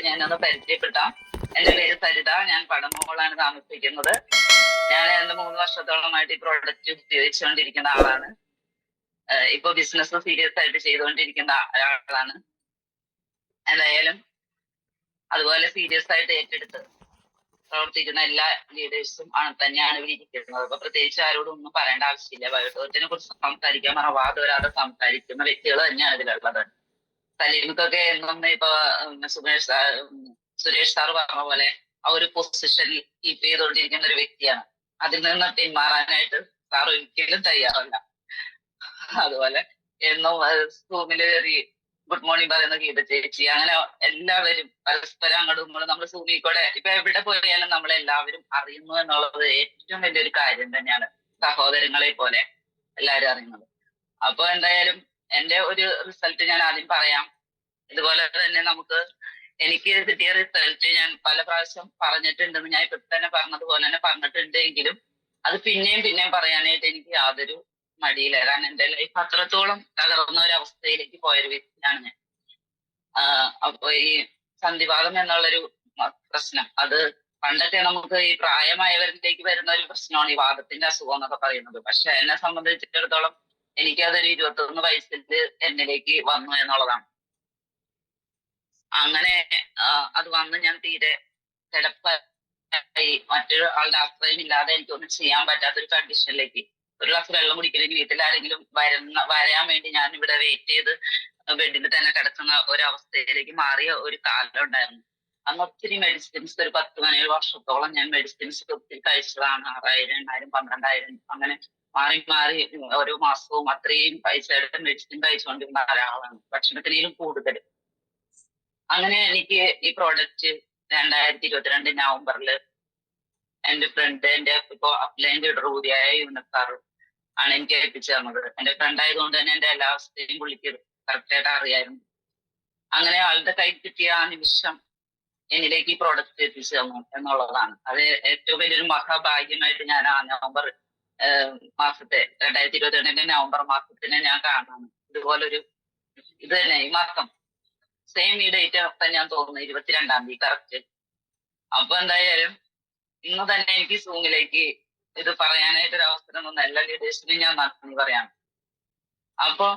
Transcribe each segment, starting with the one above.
ഞാനൊന്ന് പരിചയപ്പെട്ടാം. എന്റെ പേര് സരിത. ഞാൻ പടമോളാണ് താമസിക്കുന്നത്. ഞാൻ 3 വർഷത്തോളമായിട്ട് ഈ പ്രോഡക്റ്റ് ഉപയോഗിച്ചുകൊണ്ടിരിക്കുന്ന ആളാണ്. ഇപ്പൊ ബിസിനസ് സീരിയസ് ആയിട്ട് ചെയ്തുകൊണ്ടിരിക്കുന്ന ഒരാളാണ്. എന്തായാലും അതുപോലെ സീരിയസ് ആയിട്ട് ഏറ്റെടുത്ത് പ്രവർത്തിക്കുന്ന എല്ലാ ലീഡേഴ്സും തന്നെയാണ് ഇവിടെ ഇരിക്കുന്നത്. അപ്പൊ പ്രത്യേകിച്ച് ആരോടും ഒന്നും പറയേണ്ട ആവശ്യമില്ല. ബയോടോത്തിനെ കുറിച്ച് സംസാരിക്കാൻ പറഞ്ഞ വാദവരാതെ സംസാരിക്കുന്ന വ്യക്തികൾ തന്നെയാണ് ഇതിലുള്ളത്. സലീമിക്കൊക്കെ എന്നും ഇപ്പൊ സുരേഷ് സാർ പറഞ്ഞ പോലെ ആ ഒരു പൊസിഷനിൽ കീപ്പ് ചെയ്തുകൊണ്ടിരിക്കുന്ന ഒരു വ്യക്തിയാണ്. അതിൽ നിന്ന് പിന്മാറാനായിട്ട് സാർ ഒരിക്കലും തയ്യാറല്ല. അതുപോലെ എന്നും റൂമിൽ കയറി ഗുഡ് മോർണിംഗ് പറയുന്ന ഗീത ചേച്ചി, അങ്ങനെ എല്ലാവരും പരസ്പരം അങ്ങോട്ടും ഇങ്ങോട്ടും നമ്മൾ സൂമിൽ കൂടെ ഇപ്പൊ എവിടെ പോയാലും നമ്മളെല്ലാവരും അറിയുന്നു എന്നുള്ളത് ഏറ്റവും വലിയൊരു കാര്യം തന്നെയാണ്. സഹോദരങ്ങളെ പോലെ എല്ലാവരും അറിയുന്നത്. അപ്പൊ എന്തായാലും എന്റെ ഒരു റിസൾട്ട് ഞാൻ ആദ്യം പറയാം. ഇതുപോലെ തന്നെ എനിക്ക് കിട്ടിയ റിസൾട്ട് ഞാൻ പല പ്രാവശ്യം പറഞ്ഞിട്ടുണ്ടെന്ന് ഞാൻ ഇപ്പൊ തന്നെ പറഞ്ഞതുപോലെ തന്നെ പറഞ്ഞിട്ടുണ്ട്. എങ്കിലും അത് പിന്നെയും പറയാനായിട്ട് എനിക്ക് യാതൊരു മടിയില്ല. കാരണം എന്റെ ലൈഫ് അത്രത്തോളം തകർന്ന ഒരു അവസ്ഥയിലേക്ക് പോയൊരു വ്യക്തിയാണ് ഞാൻ. അപ്പൊ ഈ സന്ധിവാതം എന്നുള്ളൊരു പ്രശ്നം, അത് പണ്ടൊക്കെ നമുക്ക് ഈ പ്രായമായവരിലേക്ക് വരുന്ന ഒരു പ്രശ്നമാണ് ഈ വാദത്തിന്റെ അസുഖം എന്നൊക്കെ പറയുന്നത്. പക്ഷെ എന്നെ സംബന്ധിച്ചിടത്തോളം എനിക്കതൊരു 21 വയസ്സിൽ എന്നിലേക്ക് വന്നു എന്നുള്ളതാണ്. അങ്ങനെ അത് വന്ന് ഞാൻ തീരെ കിടപ്പായി, മറ്റൊരു ആളുടെ ആശ്രയം ഇല്ലാതെ എനിക്കൊന്നും ചെയ്യാൻ പറ്റാത്തൊരു കണ്ടീഷനിലേക്ക്, ഒരു ഗ്ലാസ് വെള്ളം കുടിക്കണമെങ്കിൽ വീട്ടിൽ ആരെങ്കിലും വരാൻ വേണ്ടി ഞാൻ ഇവിടെ വെയിറ്റ് ചെയ്ത് ബെഡിൽ തന്നെ കിടക്കുന്ന ഒരവസ്ഥയിലേക്ക് മാറിയ ഒരു കാലം ഉണ്ടായിരുന്നു. അന്ന് ഒത്തിരി മെഡിസിൻസ്, ഒരു 10-17 വർഷത്തോളം ഞാൻ മെഡിസിൻസ് ഒത്തിരി കഴിച്ചതാണ്. 6000, 8000, 12000 അങ്ങനെ മാറി ഓരോ മാസവും അത്രയും പൈസയുടെ മെഡിസിൻ കഴിച്ചുകൊണ്ടിരുന്ന ഒരാളാണ്, ഭക്ഷണത്തിനേലും കൂടുതൽ. അങ്ങനെ എനിക്ക് ഈ പ്രോഡക്റ്റ് 2022 നവംബറിൽ എന്റെ ഫ്രണ്ട്, എന്റെ ഇപ്പൊ അപ്ലൈൻ ലീഡർ കൂടിയായ യൂണിസാർ ആണ് എനിക്ക് ഏൽപ്പിച്ചു തന്നത്. എന്റെ ഫ്രണ്ട് ആയതുകൊണ്ട് തന്നെ എന്റെ എല്ലാ അവസ്ഥയും പുള്ളിക്ക് കറക്റ്റായിട്ട് അറിയായിരുന്നു. അങ്ങനെ ആളുടെ കൈ കിട്ടിയ ആ നിമിഷം എന്നിലേക്ക് ഈ പ്രോഡക്റ്റ് എത്തിച്ചു തന്നു എന്നുള്ളതാണ്. അത് ഏറ്റവും വലിയൊരു മഹാഭാഗ്യമായിട്ട് ഞാൻ ആ നവംബർ മാസത്തെ 2022 നവംബർ മാസത്തിനെ ഞാൻ കാണാണ്. ഇതുപോലൊരു ഇത് തന്നെ ഈ മാസം സെയിം ഈ ഡേറ്റ് തന്നെ ഞാൻ തോന്നുന്നു 22-ാം തീയതി കറക്റ്റ്. അപ്പൊ എന്തായാലും ഇന്ന് തന്നെ എനിക്ക് സൂമിലേക്ക് ഇത് പറയാനായിട്ടൊരു അവസരം തന്ന എല്ലാ ലീഡേഴ്സിനും ഞാൻ നന്ദി പറയാം. അപ്പൊ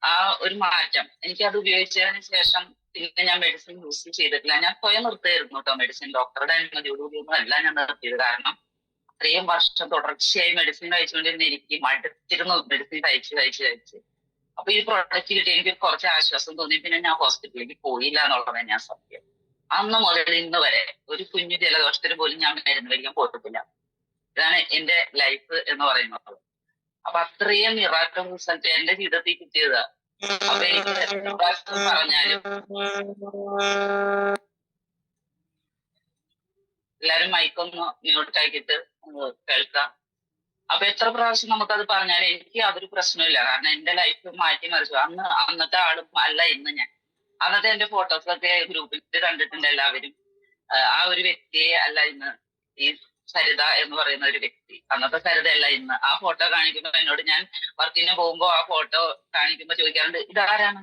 ആ ഒരു മാറ്റം എനിക്ക് അത് ഉപയോഗിച്ചതിന് ശേഷം പിന്നെ ഞാൻ മെഡിസിൻ യൂസ് ചെയ്തിട്ടില്ല. ഞാൻ സ്വയം നിർത്തുമായിരുന്നു കേട്ടോ മെഡിസിൻ. ഡോക്ടറുടെ അനുമതിയോടുകൂടിയൊന്നും അല്ല ഞാൻ നിർത്തിയത്. കാരണം അത്രയും വർഷം തുടർച്ചയായി മെഡിസിൻ കഴിച്ചുകൊണ്ടിരുന്ന എനിക്ക് മടുത്തിരുന്നു മെഡിസിൻ കഴിച്ച്. അപ്പൊ ഈ പ്രോഡക്റ്റ് കിട്ടി എനിക്ക് കുറച്ച് ആശ്വാസം തോന്നി. പിന്നെ ഞാൻ ഹോസ്പിറ്റലിലേക്ക് പോയില്ല എന്നുള്ളതാണ് ഞാൻ സത്യം. അന്ന് മുതൽ ഇന്ന് വരെ ഒരു കുഞ്ഞു ജലദോഷത്തിന് പോലും ഞാൻ മരുന്ന് കഴിക്കാൻ പോയിട്ടില്ല. ഇതാണ് എന്റെ ലൈഫ് എന്ന് പറയുന്നത്. അപ്പൊ അത്രയും മിറാക്കിൾ റിസൾട്ട് എന്റെ ജീവിതത്തിൽ കിട്ടിയത്. അപ്പൊ എനിക്ക് എത്ര പ്രാവശ്യം പറഞ്ഞാലും എല്ലാരും മൈക്കൊന്ന് മ്യൂട്ട് ആക്കിയിട്ട് കേൾക്കാം. അപ്പൊ എത്ര പ്രാവശ്യം നമുക്കത് പറഞ്ഞാലും എനിക്ക് അതൊരു പ്രശ്നമില്ല. കാരണം എന്റെ ലൈഫ് മാറ്റിമറിച്ചു. അന്നത്തെ ആളും അല്ല ഇന്ന് ഞാൻ. അന്നത്തെ എന്റെ ഫോട്ടോസൊക്കെ ഗ്രൂപ്പിൽ കണ്ടിട്ടുണ്ട് എല്ലാവരും. ആ ഒരു വ്യക്തിയെ അല്ല ഇന്ന് ഈ സരിത എന്ന് പറയുന്ന ഒരു വ്യക്തി. അന്നത്തെ സരിത അല്ല ഇന്ന്. ആ ഫോട്ടോ കാണിക്കുമ്പോ എന്നോട്, ഞാൻ വർക്കിന് പോകുമ്പോ ആ ഫോട്ടോ കാണിക്കുമ്പോ ചോദിക്കാറുണ്ട്, ഇതാരാണ്?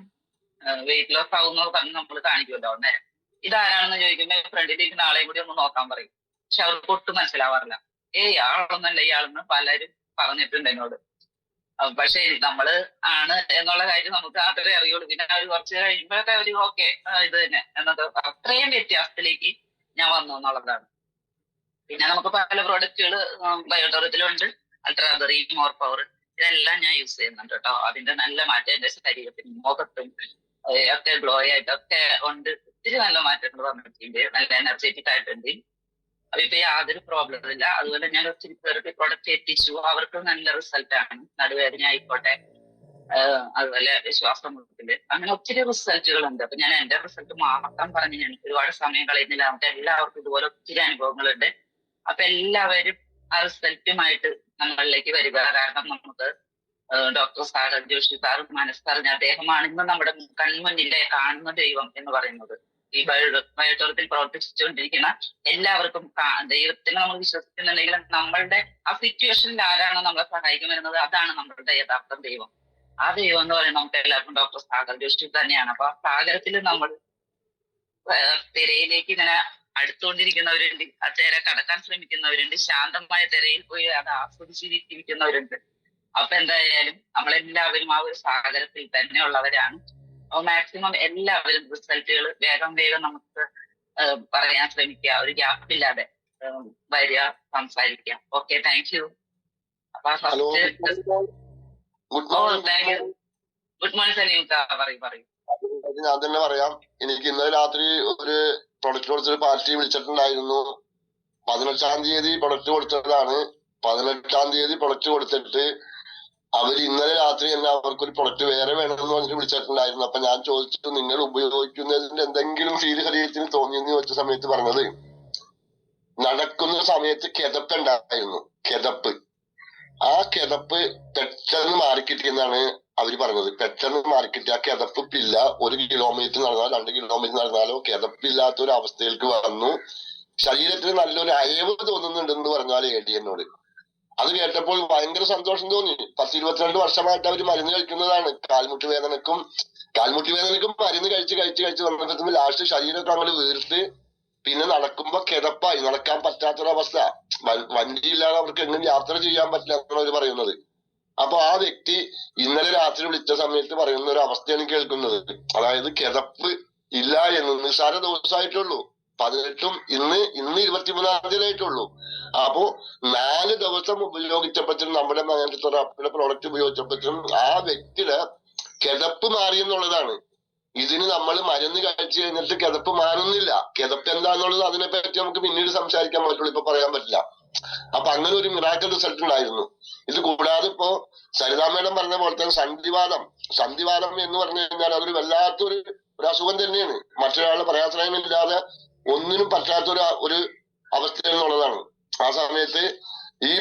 വെയിറ്റ് ലോസ് ആവുന്നത് പറഞ്ഞ് നമ്മൾ കാണിക്കുമല്ലോ അന്നേരം. ഇതാരാണെന്ന് ചോദിക്കുമ്പോ ഫ്രണ്ടിലിരിക്കുന്ന ആളെയും കൂടി ഒന്ന് നോക്കാൻ പറയും. പക്ഷെ അവർക്ക് ഒട്ടും മനസ്സിലാവാറില്ല. ഇയാളൊന്നല്ല ഇയാളെന്ന് പലരും പറഞ്ഞിട്ടുണ്ട് എന്നോട്. പക്ഷെ നമ്മള് ആണ് എന്നുള്ള കാര്യം നമുക്ക് മാത്രമേ അറിയുള്ളൂ. പിന്നെ അവർ കുറച്ച് കഴിയുമ്പോഴൊക്കെ അവര് ഓക്കെ ഇത് തന്നെ എന്നൊക്കെ, അത്രയും വ്യത്യാസത്തിലേക്ക് ഞാൻ വന്നു എന്നുള്ളതാണ്. പിന്നെ നമുക്ക് പല പ്രോഡക്റ്റുകൾ ബയോട്ടോറിയത്തിലുണ്ട്. അൾട്രാബെറി, മോർ പവർ, ഇതെല്ലാം ഞാൻ യൂസ് ചെയ്യുന്നുണ്ട് കേട്ടോ. അതിന്റെ നല്ല മാറ്റം എന്റെ ശരീരത്തിനും മുഖത്തും ഒക്കെ ഗ്ലോ ആയിട്ടൊക്കെ ഉണ്ട്. ഒത്തിരി നല്ല മാറ്റങ്ങൾ വന്നിട്ടുണ്ട്. നല്ല എനർജറ്റിക് ആയിട്ടുണ്ട്. അപ്പൊ ഇപ്പൊ യാതൊരു പ്രോബ്ലം ഇല്ല. അതുപോലെ ഞാൻ ഒത്തിരി പേർക്ക് പ്രോഡക്റ്റ് എത്തിച്ചു. അവർക്ക് നല്ല റിസൾട്ടാണ്. നടുവേദന ആയിക്കോട്ടെ, അതുപോലെ ശ്വാസം മുട്ടല്, അങ്ങനെ ഒത്തിരി റിസൾട്ടുകൾ ഉണ്ട്. അപ്പൊ ഞാൻ എന്റെ റിസൾട്ട് മാത്രം പറഞ്ഞ് ഞാൻ ഒരുപാട് സമയം കളയുന്നില്ല. നമുക്ക് എല്ലാവർക്കും ഇതുപോലെ ഒത്തിരി അനുഭവങ്ങളുണ്ട്. അപ്പൊ എല്ലാവരും ആ റിസൾട്ടുമായിട്ട് നമ്മളിലേക്ക് വരിക. കാരണം നമുക്ക് ഡോക്ടർ സാഗർ ജോഷി സാർ മനസ്സറിഞ്ഞ അദ്ദേഹമാണ് ഇന്ന് നമ്മുടെ കൺമുന്നിലെ കാണുന്ന ദൈവം എന്ന് പറയുന്നത്. ഈ ബയോട്ടോറിയത്തിൽ പ്രവർത്തിച്ചുകൊണ്ടിരിക്കുന്ന എല്ലാവർക്കും ദൈവത്തിനെ നമ്മൾ വിശ്വസിക്കുന്നുണ്ടെങ്കിൽ നമ്മളുടെ ആ സിറ്റുവേഷനിൽ ആരാണ് നമ്മളെ സഹായിക്കാൻ വരുന്നത്, അതാണ് നമ്മളുടെ യഥാർത്ഥ ദൈവം. ആ ദൈവം എന്ന് പറയുന്നത് നമുക്ക് എല്ലാവർക്കും ഡോക്ടർ സാഗർ ജോഷി തന്നെയാണ്. അപ്പൊ ആ സാഗരത്തിൽ നമ്മൾ തിരയിലേക്ക് ഇങ്ങനെ അടുത്തുകൊണ്ടിരിക്കുന്നവരുണ്ട്, ആ തിര കടക്കാൻ ശ്രമിക്കുന്നവരുണ്ട്, ശാന്തമായ തിരയിൽ പോയി അത് ആസ്വദിച്ചിരിക്കുന്നവരുണ്ട്. അപ്പൊ എന്തായാലും നമ്മളെല്ലാവരും ആ ഒരു സാഗരത്തിൽ തന്നെ ഉള്ളവരാണ്. അപ്പൊ മാക്സിമം എല്ലാവരും റിസൾട്ടുകൾ വേഗം വേഗം നമുക്ക് പറയാൻ ശ്രമിക്കുക, ഒരു ഗ്യാപ്പില്ലാതെ വരിക, സംസാരിക്കുക. Okay, thank you. അപ്പൊ first thank you. Good morning സലീംക, പറയൂ. ഞാൻ തന്നെ പറയാം. എനിക്ക് ഇന്നലെ രാത്രി ഒരു പ്രൊഡക്റ്റ് കൊടുത്തൊരു പാർട്ടി വിളിച്ചിട്ടുണ്ടായിരുന്നു. 18-ാം തീയതി പ്രൊഡക്റ്റ് കൊടുത്തതാണ്. 18-ാം തീയതി പ്രൊഡക്റ്റ് കൊടുത്തിട്ട് അവര് ഇന്നലെ രാത്രി തന്നെ അവർക്കൊരു പ്രൊഡക്റ്റ് വേറെ വേണമെന്ന് പറഞ്ഞിട്ട് വിളിച്ചിട്ടുണ്ടായിരുന്നു. അപ്പൊ ഞാൻ ചോദിച്ചു, നിങ്ങൾ ഉപയോഗിക്കുന്നതിന്റെ എന്തെങ്കിലും ഫീൽ ശരീരത്തിന് തോന്നിയെന്ന് ചോദിച്ച സമയത്ത് പറഞ്ഞത്, നടക്കുന്ന സമയത്ത് കിതപ്പ് ഉണ്ടായിരുന്നു. കിതപ്പ്, ആ കിതപ്പ് പെട്ടെന്ന് മാറിക്കിട്ടിയെന്നാണ് അവര് പറഞ്ഞത്. പെട്ടെന്ന് മാറിക്കിട്ടി. ആ കിതപ്പില്ല. 1 കിലോമീറ്റർ നടന്നാലോ 2 കിലോമീറ്റർ നടന്നാലോ കിതപ്പില്ലാത്ത ഒരു അവസ്ഥയിലേക്ക് വന്നു. ശരീരത്തിന് നല്ലൊരു അയവ് തോന്നുന്നുണ്ടെന്ന് പറഞ്ഞാൽ എടി എന്നോട്. അത് കേട്ടപ്പോൾ ഭയങ്കര സന്തോഷം തോന്നി. 10-22 വർഷമായിട്ട് അവര് മരുന്ന് കഴിക്കുന്നതാണ്. കാൽമുട്ട് വേദനക്കും മരുന്ന് കഴിച്ച് വന്നപ്പോൾ ലാസ്റ്റ് ശരീരമൊക്കെ അങ്ങോട്ട് വീർത്ത് പിന്നെ നടക്കുമ്പോ കിതപ്പായി, നടക്കാൻ പറ്റാത്തൊരവസ്ഥ. വണ്ടിയില്ലാതെ അവർക്ക് എങ്ങനെ യാത്ര ചെയ്യാൻ പറ്റില്ല എന്നാണ് അവര് പറയുന്നത്. അപ്പൊ ആ വ്യക്തി ഇന്നലെ രാത്രി വിളിച്ച സമയത്ത് പറയുന്ന ഒരു അവസ്ഥയാണ് കേൾക്കുന്നത്. അതായത് കിതപ്പ് ഇല്ല എന്ന്. നിസ്സാര ദിവസമായിട്ടുള്ളൂ. 18ഉം ഇന്ന് 23-ാം തീയതിയായിട്ടുള്ളൂ. അപ്പോ 4 ദിവസം ഉപയോഗിച്ചപ്പോഴും നമ്മുടെ തെറാപ്പിയുടെ പ്രോഡക്റ്റ് ഉപയോഗിച്ചപ്പോഴും ആ വ്യക്തിയുടെ കിതപ്പ് മാറി എന്നുള്ളതാണ്. ഇതിന് നമ്മൾ മരുന്ന് കഴിച്ചു കഴിഞ്ഞിട്ട് കിതപ്പ് മാറുന്നില്ല. കിതപ്പ് എന്താന്നുള്ളത് അതിനെപ്പറ്റി നമുക്ക് പിന്നീട് സംസാരിക്കാൻ പറ്റുള്ളൂ, ഇപ്പൊ പറയാൻ പറ്റില്ല. അപ്പൊ അങ്ങനെ ഒരു മിറാക്കിൾ റിസൾട്ട് ഉണ്ടായിരുന്നു. ഇത് കൂടാതെ ഇപ്പോ സരിതാ മേഡം പറഞ്ഞ പോലെ തന്നെ സന്ധിവാദം എന്ന് പറഞ്ഞു കഴിഞ്ഞാൽ അതൊരു വല്ലാത്തൊരു അസുഖം തന്നെയാണ്. മറ്റൊരാൾ പ്രയാസമില്ലാതെ ഒന്നിനും പറ്റാത്തൊരു അവസ്ഥ എന്നുള്ളതാണ്. ആ സമയത്ത് ഈ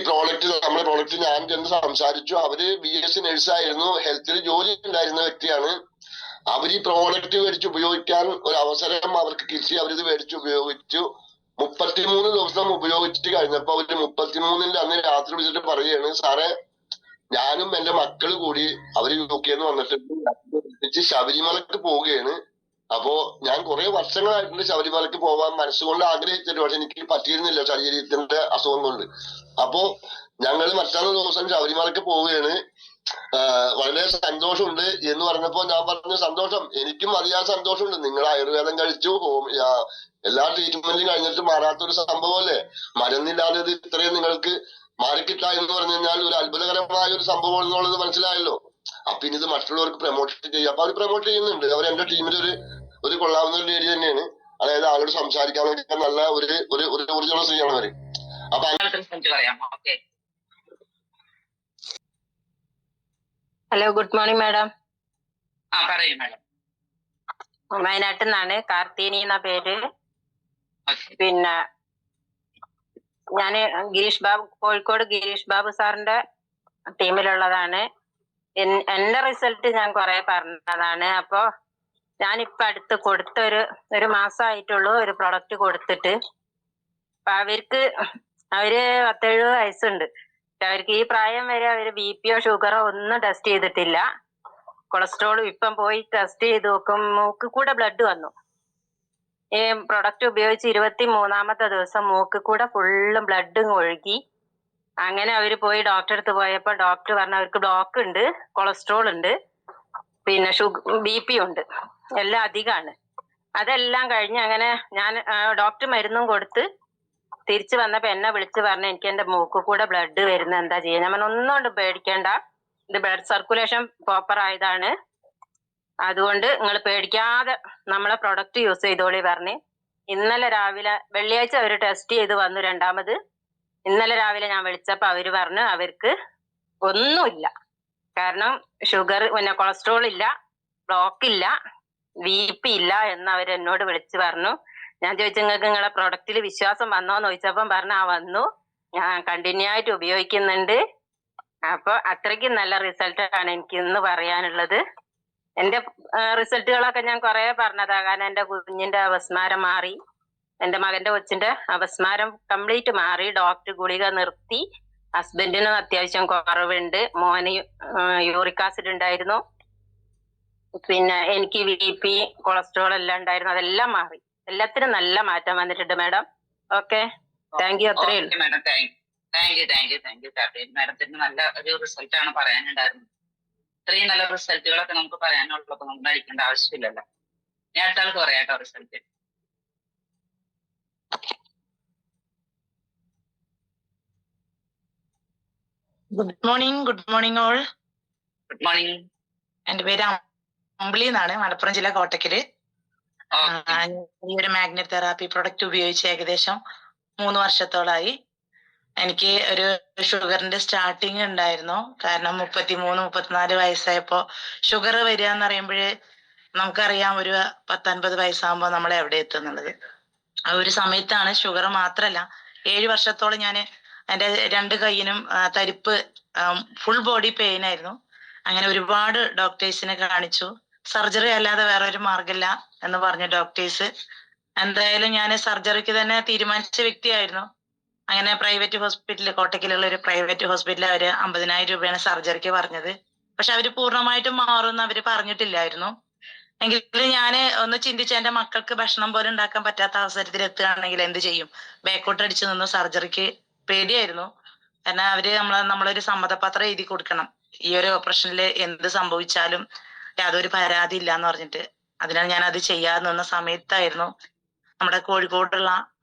നമ്മുടെ പ്രോഡക്റ്റ് ഞാൻ ചെന്ന് സംസാരിച്ചു. അവര് BSc നഴ്സായിരുന്നു, ഹെൽത്തിൽ ജോലി ഉണ്ടായിരുന്ന വ്യക്തിയാണ്. അവർ ഈ പ്രോഡക്റ്റ് മേടിച്ച് ഉപയോഗിക്കാൻ ഒരു അവസരം അവർക്ക് കിട്ടി. അവരിത് മേടിച്ച് ഉപയോഗിച്ചു. 33 ദിവസം ഉപയോഗിച്ചിട്ട് കഴിഞ്ഞപ്പോ അവര് 33ന്റെ അന്ന് രാത്രി വിളിച്ചിട്ട് പറയുകയാണ്, സാറേ ഞാനും എന്റെ മക്കള് കൂടി അവര് UK വന്നിട്ട് ശബരിമലക്ക് പോവുകയാണ്. അപ്പോ ഞാൻ കുറെ വർഷങ്ങളായിട്ടുണ്ട് ശബരിമലക്ക് പോവാൻ മനസ്സുകൊണ്ട് ആഗ്രഹിച്ചിട്ട്, പക്ഷെ എനിക്ക് പറ്റിയിരുന്നില്ല ശരീരത്തിന്റെ അസുഖം കൊണ്ട്. അപ്പോ ഞങ്ങൾ മറ്റൊരു ദിവസം ശബരിമലക്ക് പോവുകയാണ്, വളരെ സന്തോഷമുണ്ട് എന്ന് പറഞ്ഞപ്പോ ഞാൻ പറഞ്ഞു, സന്തോഷം, എനിക്കും അതിയായ സന്തോഷമുണ്ട്. നിങ്ങൾ ആയുർവേദം കഴിച്ചു, എല്ലാ ട്രീറ്റ്മെന്റും കഴിഞ്ഞിട്ട് മാറാത്തൊരു സംഭവമല്ലേ, മരുന്നില്ലാതെ ഇത് ഇത്രയും നിങ്ങൾക്ക് മാറിക്കിട്ട എന്ന് പറഞ്ഞു കഴിഞ്ഞാൽ ഒരു അത്ഭുതകരമായ ഒരു സംഭവം എന്നുള്ളത് മനസ്സിലായല്ലോ. അപ്പൊ ഇനി ഇത് മറ്റുള്ളവർക്ക് പ്രൊമോട്ട് ചെയ്യും. അപ്പൊ അവർ പ്രൊമോട്ട് ചെയ്യുന്നുണ്ട്. അവർ എന്റെ ടീമിൽ ഒരു കൊള്ളാവുന്ന ഒരു ലേഡി തന്നെയാണ്. അതായത് ആളോട് സംസാരിക്കാൻ വേണ്ടി നല്ല ഒരു ഊർജ്ജമുള്ള സ്ത്രീയാണ് അവര്. അപ്പൊ ഹലോ, ഗുഡ് മോർണിംഗ് മാഡം. പറയൂ മാഡം. വയനാട്ടിൽ നിന്നാണ്, കാർത്തിനി എന്ന പേര്. പിന്നെ ഞാന് കോഴിക്കോട് ഗിരീഷ് ബാബു സാറിന്റെ ടീമിലുള്ളതാണ്. എന്റെ റിസൾട്ട് ഞാൻ കുറെ പറഞ്ഞതാണ്. അപ്പൊ ഞാനിപ്പൊ അടുത്ത് കൊടുത്ത ഒരു മാസമായിട്ടുള്ളൂ ഒരു പ്രൊഡക്റ്റ് കൊടുത്തിട്ട്. അപ്പൊ അവര് 17 വയസ്സുണ്ട്. അവർക്ക് ഈ പ്രായം വരെ അവര് BP ഷുഗറോ ഒന്നും ടെസ്റ്റ് ചെയ്തിട്ടില്ല. കൊളസ്ട്രോളും ഇപ്പം പോയി ടെസ്റ്റ് ചെയ്ത് നോക്കും, മൂക്ക് കൂടെ ബ്ലഡ് വന്നു. ഈ പ്രൊഡക്റ്റ് ഉപയോഗിച്ച് 23ാമത്തെ ദിവസം മൂക്ക് കൂടെ ഫുള്ളും ബ്ലഡ് ഒഴുകി. അങ്ങനെ അവര് പോയി ഡോക്ടറെ അടുത്ത് പോയപ്പോ ഡോക്ടർ പറഞ്ഞു അവർക്ക് ബ്ലോക്ക് ഉണ്ട്, കൊളസ്ട്രോൾ ഉണ്ട്, പിന്നെ BP ഉണ്ട്, എല്ലാം അധികമാണ്. അതെല്ലാം കഴിഞ്ഞ് അങ്ങനെ ഞാൻ ഡോക്ടർ മരുന്നും കൊടുത്ത് തിരിച്ചു വന്നപ്പോ എന്നെ വിളിച്ച് പറഞ്ഞു, എനിക്ക് എന്റെ മൂക്ക് കൂടെ ബ്ലഡ് വരുന്ന എന്താ ചെയ്യാ? ഞാൻ പറഞ്ഞു, ഒന്നുകൊണ്ട് പേടിക്കേണ്ട, ഇത് ബ്ലഡ് സർക്കുലേഷൻ പ്രോപ്പർ ആയതാണ്, അതുകൊണ്ട് നിങ്ങൾ പേടിക്കാതെ നമ്മളെ പ്രൊഡക്റ്റ് യൂസ് ചെയ്തോളി പറഞ്ഞ്. ഇന്നലെ രാവിലെ, വെള്ളിയാഴ്ച അവർ ടെസ്റ്റ് ചെയ്ത് വന്നു രണ്ടാമത്. ഇന്നലെ രാവിലെ ഞാൻ വിളിച്ചപ്പോ അവര് പറഞ്ഞു അവർക്ക് ഒന്നുമില്ല, കാരണം ഷുഗർ പിന്നെ കൊളസ്ട്രോൾ ഇല്ല, ബ്ലോക്ക് ഇല്ല, BP ഇല്ല എന്ന് അവർ എന്നോട് വിളിച്ചു പറഞ്ഞു. ഞാൻ ചോദിച്ചു, നിങ്ങൾക്ക് നിങ്ങളെ പ്രൊഡക്റ്റിൽ വിശ്വാസം വന്നോന്ന് ചോദിച്ചപ്പം പറഞ്ഞു, വന്നു, ഞാൻ കണ്ടിന്യൂ ആയിട്ട് ഉപയോഗിക്കുന്നുണ്ട്. അപ്പൊ അത്രയ്ക്കും നല്ല റിസൾട്ടാണ് എനിക്ക് ഇന്ന് പറയാനുള്ളത്. എന്റെ റിസൾട്ടുകളൊക്കെ ഞാൻ കുറെ പറഞ്ഞതാ, കാരണം എന്റെ കുഞ്ഞിന്റെ അപസ്മാരം മാറി, എന്റെ മകന്റെ കൊച്ചിന്റെ അപസ്മാരം കംപ്ലീറ്റ് മാറി, ഡോക്ടർ ഗുളിക നിർത്തി, ഹസ്ബൻഡിനും അത്യാവശ്യം കുറവുണ്ട്, മോന് യൂറിക് ആസിഡ് ഉണ്ടായിരുന്നു, പിന്നെ എനിക്ക് BP കൊളസ്ട്രോൾ എല്ലാം ഉണ്ടായിരുന്നു, അതെല്ലാം മാറി. എല്ലാത്തിനും നല്ല മാറ്റം വന്നിട്ടുണ്ട് മാഡം. Okay, thank U. അത്രയേ ഉള്ളൂ. Madam, thank you Karthik. മാഡത്തിന് നല്ല ഒരു റിസൾട്ട് ആണ് പറയാനുണ്ടായിരുന്നത്. ഇത്രയും നല്ല റിസൾട്ടുകളൊക്കെ നമുക്ക് പറയാനുള്ളപ്പോൾ നമ്മൾ അടിക്കേണ്ട ആവശ്യമില്ലല്ലോ. ഞാൻ അടുത്ത ആൾക്ക് പറയാം കേട്ടോ result. Good morning all. Good morning. എന്റെ പേര് അമ്പിളി എന്നാണ്, മലപ്പുറം ജില്ല കോട്ടക്കല്. ഈ ഒരു മാഗ്നറ്റ് തെറാപ്പി പ്രൊഡക്റ്റ് ഉപയോഗിച്ച് ഏകദേശം 3 വർഷത്തോളായി. എനിക്ക് ഒരു ഷുഗറിന്റെ സ്റ്റാർട്ടിങ് ഉണ്ടായിരുന്നു. കാരണം 33-34 വയസ്സായപ്പോ ഷുഗർ വരിക എന്ന് പറയുമ്പോഴേ നമുക്കറിയാം ഒരു 10-50 വയസ്സാകുമ്പോൾ നമ്മൾ എവിടെ എത്തുന്നുള്ളത്. ആ ഒരു സമയത്താണ് ഷുഗർ മാത്രല്ല 7 വർഷത്തോളം ഞാൻ എൻ്റെ 2 കൈയിനും തരിപ്പ്, ഫുൾ ബോഡി പെയിൻ ആയിരുന്നു. അങ്ങനെ ഒരുപാട് ഡോക്ടേഴ്സിനെ കാണിച്ചു. സർജറി അല്ലാതെ വേറെ ഒരു മാർഗമില്ല എന്ന് പറഞ്ഞ ഡോക്ടേഴ്സ്. എന്തായാലും ഞാൻ സർജറിക്ക് തന്നെ തീരുമാനിച്ച വ്യക്തിയായിരുന്നു. അങ്ങനെ പ്രൈവറ്റ് ഹോസ്പിറ്റലിൽ, കോട്ടക്കലുള്ള ഒരു പ്രൈവറ്റ് ഹോസ്പിറ്റലിൽ അവര് 50,000 രൂപയാണ് സർജറിക്ക് പറഞ്ഞത്. പക്ഷെ അവര് പൂർണ്ണമായിട്ടും മാറുമെന്ന് അവര് പറഞ്ഞിട്ടില്ലായിരുന്നു. എങ്കിലും ഞാൻ ഒന്ന് ചിന്തിച്ച്, എന്റെ മക്കൾക്ക് ഭക്ഷണം പോലും ഉണ്ടാക്കാൻ പറ്റാത്ത അവസരത്തിൽ എത്തുകയാണെങ്കിൽ എന്ത് ചെയ്യും? ബാക്കോട്ട് അടിച്ചു നിന്ന് സർജറിക്ക് പേടിയായിരുന്നു. കാരണം അവര് നമ്മളൊരു സമ്മതപത്രം എഴുതി കൊടുക്കണം, ഈ ഒരു ഓപ്പറേഷനിൽ എന്ത് സംഭവിച്ചാലും യാതൊരു പരാതി ഇല്ല എന്ന് പറഞ്ഞിട്ട്. അതിനാൽ ഞാൻ അത് ചെയ്യാതെ നിന്ന സമയത്തായിരുന്നു നമ്മുടെ കോഴിക്കോട്ടുള്ള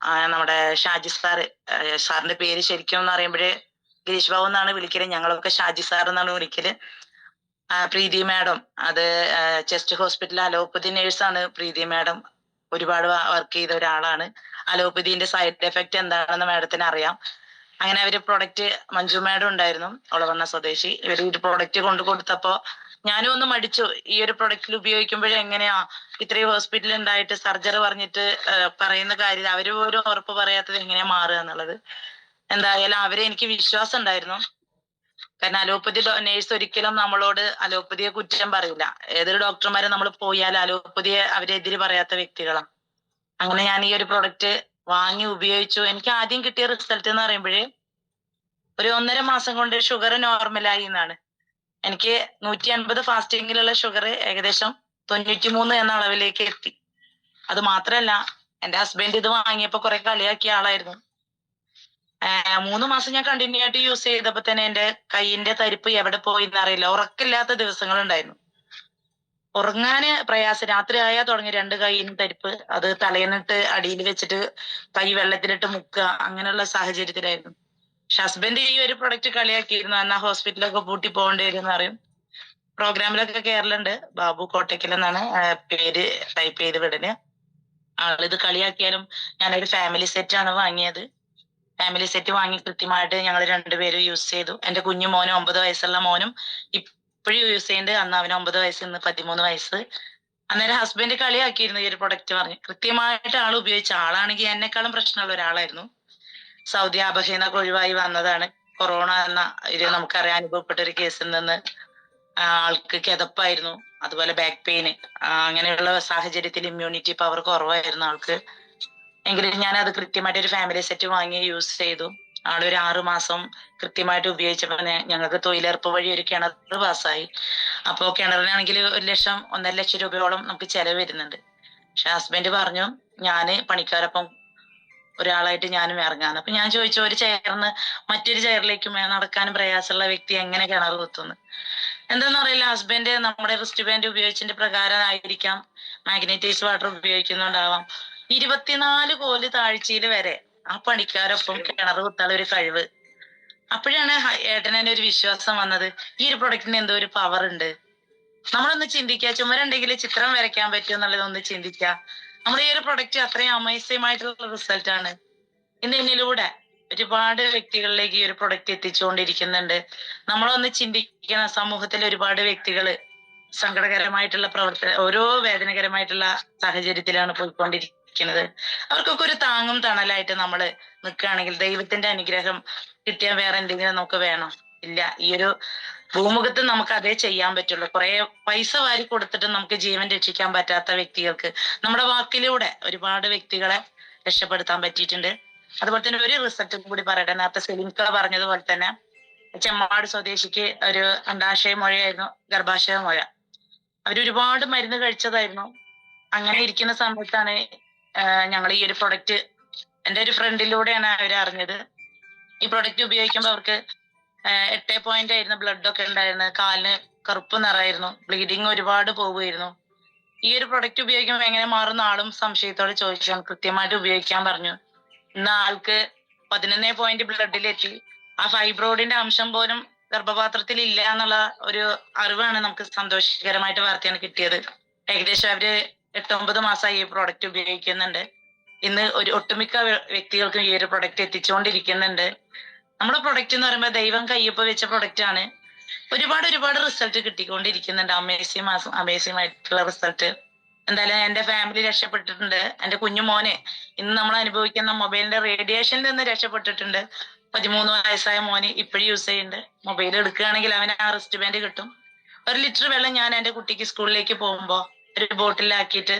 നമ്മുടെ ഷാജി സാറിന്റെ പേര് ശരിക്കും എന്ന് പറയുമ്പോഴേ ഗിരീഷ് ബാബു എന്നാണ് വിളിക്കല്. ഞങ്ങളൊക്കെ ഷാജി സാർ എന്നാണ് വിളിക്കല്. പ്രീതി മാഡം, അത് ചെസ്റ്റ് ഹോസ്പിറ്റൽ അലോപ്പതി നേഴ്സാണ് പ്രീതി മാഡം. ഒരുപാട് വർക്ക് ചെയ്ത ഒരാളാണ്. അലോപ്പതിന്റെ സൈഡ് എഫക്ട് എന്താണെന്ന് മാഡത്തിന് അറിയാം. അങ്ങനെ അവര് പ്രൊഡക്റ്റ്, മഞ്ജു മാഡം ഉണ്ടായിരുന്നു, ഒളവണ്ണ സ്വദേശി. ഇവര് ഒരു പ്രൊഡക്റ്റ് കൊണ്ടു കൊടുത്തപ്പോ ഞാനും ഒന്ന് മടിച്ചു. ഈ ഒരു പ്രൊഡക്റ്റിൽ ഉപയോഗിക്കുമ്പോഴേ എങ്ങനെയാ ഇത്രയും ഹോസ്പിറ്റൽ ഉണ്ടായിട്ട് സർജറി പറഞ്ഞിട്ട് പറയുന്ന കാര്യം അവര് പോലും ഉറപ്പ് പറയാത്തത് എങ്ങനെയാ മാറുക എന്നുള്ളത്. എന്തായാലും അവരെ എനിക്ക് വിശ്വാസം ഉണ്ടായിരുന്നു. കാരണം അലോപ്പതി നേഴ്സ് ഒരിക്കലും നമ്മളോട് അലോപ്പതിയെ കുറ്റം പറയില്ല. ഏതൊരു ഡോക്ടർമാരെ നമ്മൾ പോയാൽ അലോപ്പതിയെ അവരെതിര് പറയാത്ത വ്യക്തികളാണ്. അങ്ങനെ ഞാൻ ഈ ഒരു പ്രൊഡക്റ്റ് വാങ്ങി ഉപയോഗിച്ചു. എനിക്ക് ആദ്യം കിട്ടിയ റിസൾട്ട് എന്ന് പറയുമ്പോഴേ ഒരു 1.5 മാസം കൊണ്ട് ഷുഗർ നോർമലായി എന്നാണ്. എനിക്ക് 150 ഫാസ്റ്റിങ്ങിലുള്ള ഷുഗർ ഏകദേശം 93 എന്ന അളവിലേക്ക് എത്തി. അത് മാത്രല്ല, എന്റെ ഹസ്ബൻഡ് ഇത് വാങ്ങിയപ്പോ കുറെ കളിയാക്കിയ ആളായിരുന്നു. 3 മാസം ഞാൻ കണ്ടിന്യൂ ആയിട്ട് യൂസ് ചെയ്തപ്പോ തന്നെ എന്റെ കൈയിന്റെ തരിപ്പ് എവിടെ പോയി എന്നറിയില്ല. ഉറക്കില്ലാത്ത ദിവസങ്ങൾ ഉണ്ടായിരുന്നു. ഉറങ്ങാന് പ്രയാസം. രാത്രി ആയാൽ തുടങ്ങി 2 കൈയിനും തരിപ്പ്. അത് തലയിന്നിട്ട് അടിയിൽ വെച്ചിട്ട് കൈ വെള്ളത്തിലിട്ട് മുക്കുക, അങ്ങനെയുള്ള സാഹചര്യത്തിലായിരുന്നു. പക്ഷെ ഹസ്ബൻഡ് ഈ ഒരു പ്രൊഡക്റ്റ് കളിയാക്കിയിരുന്നു. എന്നാ ഹോസ്പിറ്റലൊക്കെ പൂട്ടി പോകേണ്ടി വരും എന്ന് പറയും. പ്രോഗ്രാമിലൊക്കെ കേരളുണ്ട്. ബാബു കോട്ടക്കൽ എന്നാണ് പേര് ടൈപ്പ് ചെയ്ത് വിടല്. ആളിത് കളിയാക്കിയാലും ഞാനൊരു ഫാമിലി സെറ്റ് ആണ് വാങ്ങിയത്. ഫാമിലി സെറ്റ് വാങ്ങി കൃത്യമായിട്ട് ഞങ്ങൾ 2 പേരും യൂസ് ചെയ്തു. എന്റെ കുഞ്ഞു മോനും 9 വയസ്സുള്ള മോനും ഇപ്പോഴും യൂസ് ചെയ്യുന്നുണ്ട്. അന്ന് അവന് 9 വയസ്സ്, ഇന്ന് 13 വയസ്സ്. അന്നേരം ഹസ്ബൻഡ് കളിയാക്കിയിരുന്നു ഈ ഒരു പ്രൊഡക്റ്റ് പറഞ്ഞ്. കൃത്യമായിട്ട് ആൾ ഉപയോഗിച്ച ആളാണെങ്കിൽ എന്നെക്കാളും പ്രശ്നമുള്ള ഒരാളായിരുന്നു. സൗദി അബഹീന്നൊക്കെ ഒഴിവായി വന്നതാണ്. കൊറോണ എന്ന ഇത് നമുക്കറിയാൻ അനുഭവപ്പെട്ട ഒരു കേസിൽ നിന്ന് ആൾക്ക് കിതപ്പായിരുന്നു, അതുപോലെ ബാക്ക് പെയിന്, അങ്ങനെയുള്ള സാഹചര്യത്തിൽ ഇമ്മ്യൂണിറ്റി പവർ കുറവായിരുന്നു ആൾക്ക്. എങ്കിലും ഞാൻ അത് കൃത്യമായിട്ട് ഒരു ഫാമിലി സെറ്റ് വാങ്ങി യൂസ് ചെയ്തു. ആളൊരു 6 മാസം കൃത്യമായിട്ട് ഉപയോഗിച്ചപ്പോൾ ഞങ്ങൾക്ക് തൊഴിലുറപ്പ് വഴി ഒരു കിണർ പാസ്സായി. അപ്പോ കിണറിനാണെങ്കിൽ 1 ലക്ഷം 1.5 ലക്ഷം രൂപയോളം നമുക്ക് ചെലവ് വരുന്നുണ്ട്. പക്ഷെ ഹസ്ബൻഡ് പറഞ്ഞു ഞാന് പണിക്കാരൊപ്പം ഒരാളായിട്ട് ഞാനും ഇറങ്ങാന്ന്. അപ്പൊ ഞാൻ ചോദിച്ചു, ഒരു ചെയറിന്ന് മറ്റൊരു ചെയറിലേക്ക് നടക്കാനും പ്രയാസമുള്ള വ്യക്തി എങ്ങനെ കിണർ കുത്തുന്നു? എന്താന്ന് അറിയില്ല, ഹസ്ബൻഡ് നമ്മുടെ റിസ്റ്റ് ബാൻഡ് ഉപയോഗിച്ചതിന്റെ പ്രകാരം ആയിരിക്കാം, മാഗ്നറ്റൈസ് വാട്ടർ ഉപയോഗിക്കുന്നുണ്ടാവാം, 24 കോല് താഴ്ചയിൽ വരെ ആ പണിക്കാരൊപ്പം കിണർ കുത്താനുള്ള ഒരു കഴിവ്. അപ്പോഴാണ് ഏട്ടനെ ഒരു വിശ്വാസം വന്നത്, ഈ ഒരു പ്രൊഡക്റ്റിന് എന്തോ ഒരു പവർ ഉണ്ട്. നമ്മളൊന്ന് ചിന്തിക്കുക, ചുമരുണ്ടെങ്കിൽ ചിത്രം വരയ്ക്കാൻ പറ്റും എന്നുള്ളതൊന്ന് ചിന്തിക്കുക. നമ്മുടെ ഈ ഒരു പ്രൊഡക്റ്റ് അത്രയും അമേസിയമായിട്ടുള്ള റിസൾട്ട് ആണ്. ഇതിലൂടെ ഒരുപാട് വ്യക്തികളിലേക്ക് ഈ ഒരു പ്രൊഡക്റ്റ് എത്തിച്ചുകൊണ്ടിരിക്കുന്നുണ്ട്. നമ്മളൊന്ന് ചിന്തിക്കണം, സമൂഹത്തിൽ ഒരുപാട് വ്യക്തികള് സങ്കടകരമായിട്ടുള്ള ഓരോ വേദനകരമായിട്ടുള്ള സാഹചര്യത്തിലാണ് പോയിക്കൊണ്ടിരിക്കുന്നത്. അവർക്കൊക്കെ ഒരു താങ്ങും തണലായിട്ട് നമ്മൾ നിൽക്കുകയാണെങ്കിൽ ദൈവത്തിന്റെ അനുഗ്രഹം കിട്ടിയാൽ വേറെ എന്തെങ്കിലും നമുക്ക് വേണം? ഇല്ല. ഈ ഒരു ഭൂമുഖത്ത് നമുക്ക് അതേ ചെയ്യാൻ പറ്റുള്ളൂ. കുറെ പൈസ വാരി കൊടുത്തിട്ട് നമുക്ക് ജീവൻ രക്ഷിക്കാൻ പറ്റാത്ത വ്യക്തികൾക്ക് നമ്മുടെ വാക്കിലൂടെ ഒരുപാട് വ്യക്തികളെ രക്ഷപ്പെടുത്താൻ പറ്റിയിട്ടുണ്ട്. അതുപോലെ തന്നെ ഒരു റിസൾട്ട് കൂടി പറയട്ടെ. നേരത്തെ സെലിൻക പറഞ്ഞതുപോലെ തന്നെ ചെമ്മാട് സ്വദേശിക്ക് ഒരു അണ്ടാശയ മുഴയായിരുന്നു, ഗർഭാശയ മുഴ. അവരൊരുപാട് മരുന്ന് കഴിച്ചതായിരുന്നു. അങ്ങനെ ഇരിക്കുന്ന സമയത്താണ് ഞങ്ങൾ ഈ ഒരു പ്രൊഡക്റ്റ് എൻ്റെ ഒരു ഫ്രണ്ടിലൂടെയാണ് അവർ അറിഞ്ഞത്. ഈ പ്രൊഡക്റ്റ് ഉപയോഗിക്കുമ്പോൾ അവർക്ക് 8 ആയിരുന്നു ബ്ലഡ് ഒക്കെ ഉണ്ടായിരുന്നത്, കാലിന് കറുപ്പ് നിറായിരുന്നു, ബ്ലീഡിങ് ഒരുപാട് പോവുമായിരുന്നു. ഈ ഒരു പ്രൊഡക്റ്റ് ഉപയോഗിക്കുമ്പോൾ എങ്ങനെ മാറുന്ന ആളും സംശയത്തോടെ ചോദിച്ചു. കൃത്യമായിട്ട് ഉപയോഗിക്കാൻ പറഞ്ഞു. ഇന്ന് ആൾക്ക് 11 ബ്ലഡിലെത്തി. ആ ഫൈബ്രോയിഡിന്റെ അംശം പോലും ഗർഭപാത്രത്തിൽ ഇല്ല എന്നുള്ള ഒരു അറിവാണ് നമുക്ക് സന്തോഷകരമായിട്ട് വാർത്തയാണ് കിട്ടിയത്. ഏകദേശം അവര് 8-9 മാസമായി ഈ പ്രൊഡക്റ്റ് ഉപയോഗിക്കുന്നുണ്ട്. ഇന്ന് ഒട്ടുമിക്ക വ്യക്തികൾക്കും ഈ ഒരു പ്രൊഡക്റ്റ് എത്തിച്ചുകൊണ്ടിരിക്കുന്നുണ്ട്. നമ്മുടെ പ്രൊഡക്റ്റ് എന്ന് പറയുമ്പോൾ ദൈവം കയ്യൊപ്പ് വെച്ച പ്രൊഡക്റ്റ് ആണ്. ഒരുപാട് റിസൾട്ട് കിട്ടിക്കൊണ്ടിരിക്കുന്നുണ്ട്. അമേസിംഗ് ആയിട്ടുള്ള റിസൾട്ട്. എന്തായാലും എന്റെ ഫാമിലി രക്ഷപ്പെട്ടിട്ടുണ്ട്. എന്റെ കുഞ്ഞു മോനെ ഇന്ന് നമ്മൾ അനുഭവിക്കുന്ന മൊബൈലിന്റെ റേഡിയേഷനിൽ നിന്ന് രക്ഷപ്പെട്ടിട്ടുണ്ട്. 13 വയസ്സായ മോന് ഇപ്പോഴും യൂസ് ചെയ്യുന്നുണ്ട്. മൊബൈൽ എടുക്കുകയാണെങ്കിൽ അവന് ആ റിസ്റ്റ് ബാൻഡ് കിട്ടും. 1 ലിറ്റർ വെള്ളം ഞാൻ എന്റെ കുട്ടിക്ക് സ്കൂളിലേക്ക് പോകുമ്പോൾ ഒരു ബോട്ടിലാക്കിയിട്ട്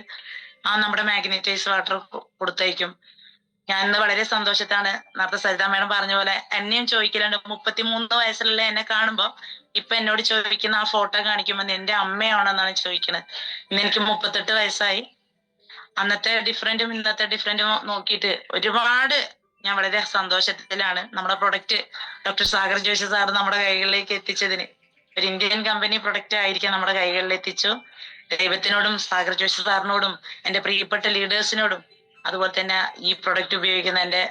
നമ്മുടെ മാഗ്നറ്റൈസ് വാട്ടർ കൊടുത്തയക്കും. ഞാൻ ഇന്ന് വളരെ സന്തോഷത്താണ്. നേരത്തെ സരിത മേഡം പറഞ്ഞ പോലെ എന്നെയും ചോദിക്കലുണ്ട്. 33 വയസ്സിലുള്ള എന്നെ കാണുമ്പോ ഇപ്പൊ എന്നോട് ചോദിക്കുന്ന ആ ഫോട്ടോ കാണിക്കുമ്പോൾ എന്റെ അമ്മയാണെന്നാണ് ചോദിക്കുന്നത്. ഇന്ന് എനിക്ക് 38 വയസ്സായി. അന്നത്തെ ഡിഫറൻറ്റും ഇന്നത്തെ ഡിഫറൻറ്റും നോക്കിയിട്ട് ഒരുപാട് ഞാൻ വളരെ സന്തോഷത്തിലാണ്. നമ്മുടെ product doctor Sagar Joshi sir നമ്മുടെ കൈകളിലേക്ക് എത്തിച്ചതിന്, ഒരു ഇന്ത്യൻ കമ്പനി പ്രൊഡക്റ്റ് ആയിരിക്കും നമ്മുടെ കൈകളിൽ എത്തിച്ചു. ദൈവത്തിനോടും സാഗർ ജോഷി സാറിനോടും എൻ്റെ പ്രിയപ്പെട്ട ലീഡേഴ്സിനോടും അതുപോലെ തന്നെ ഈ പ്രൊഡക്റ്റ് ഉപയോഗിക്കുന്ന എൻ്റെ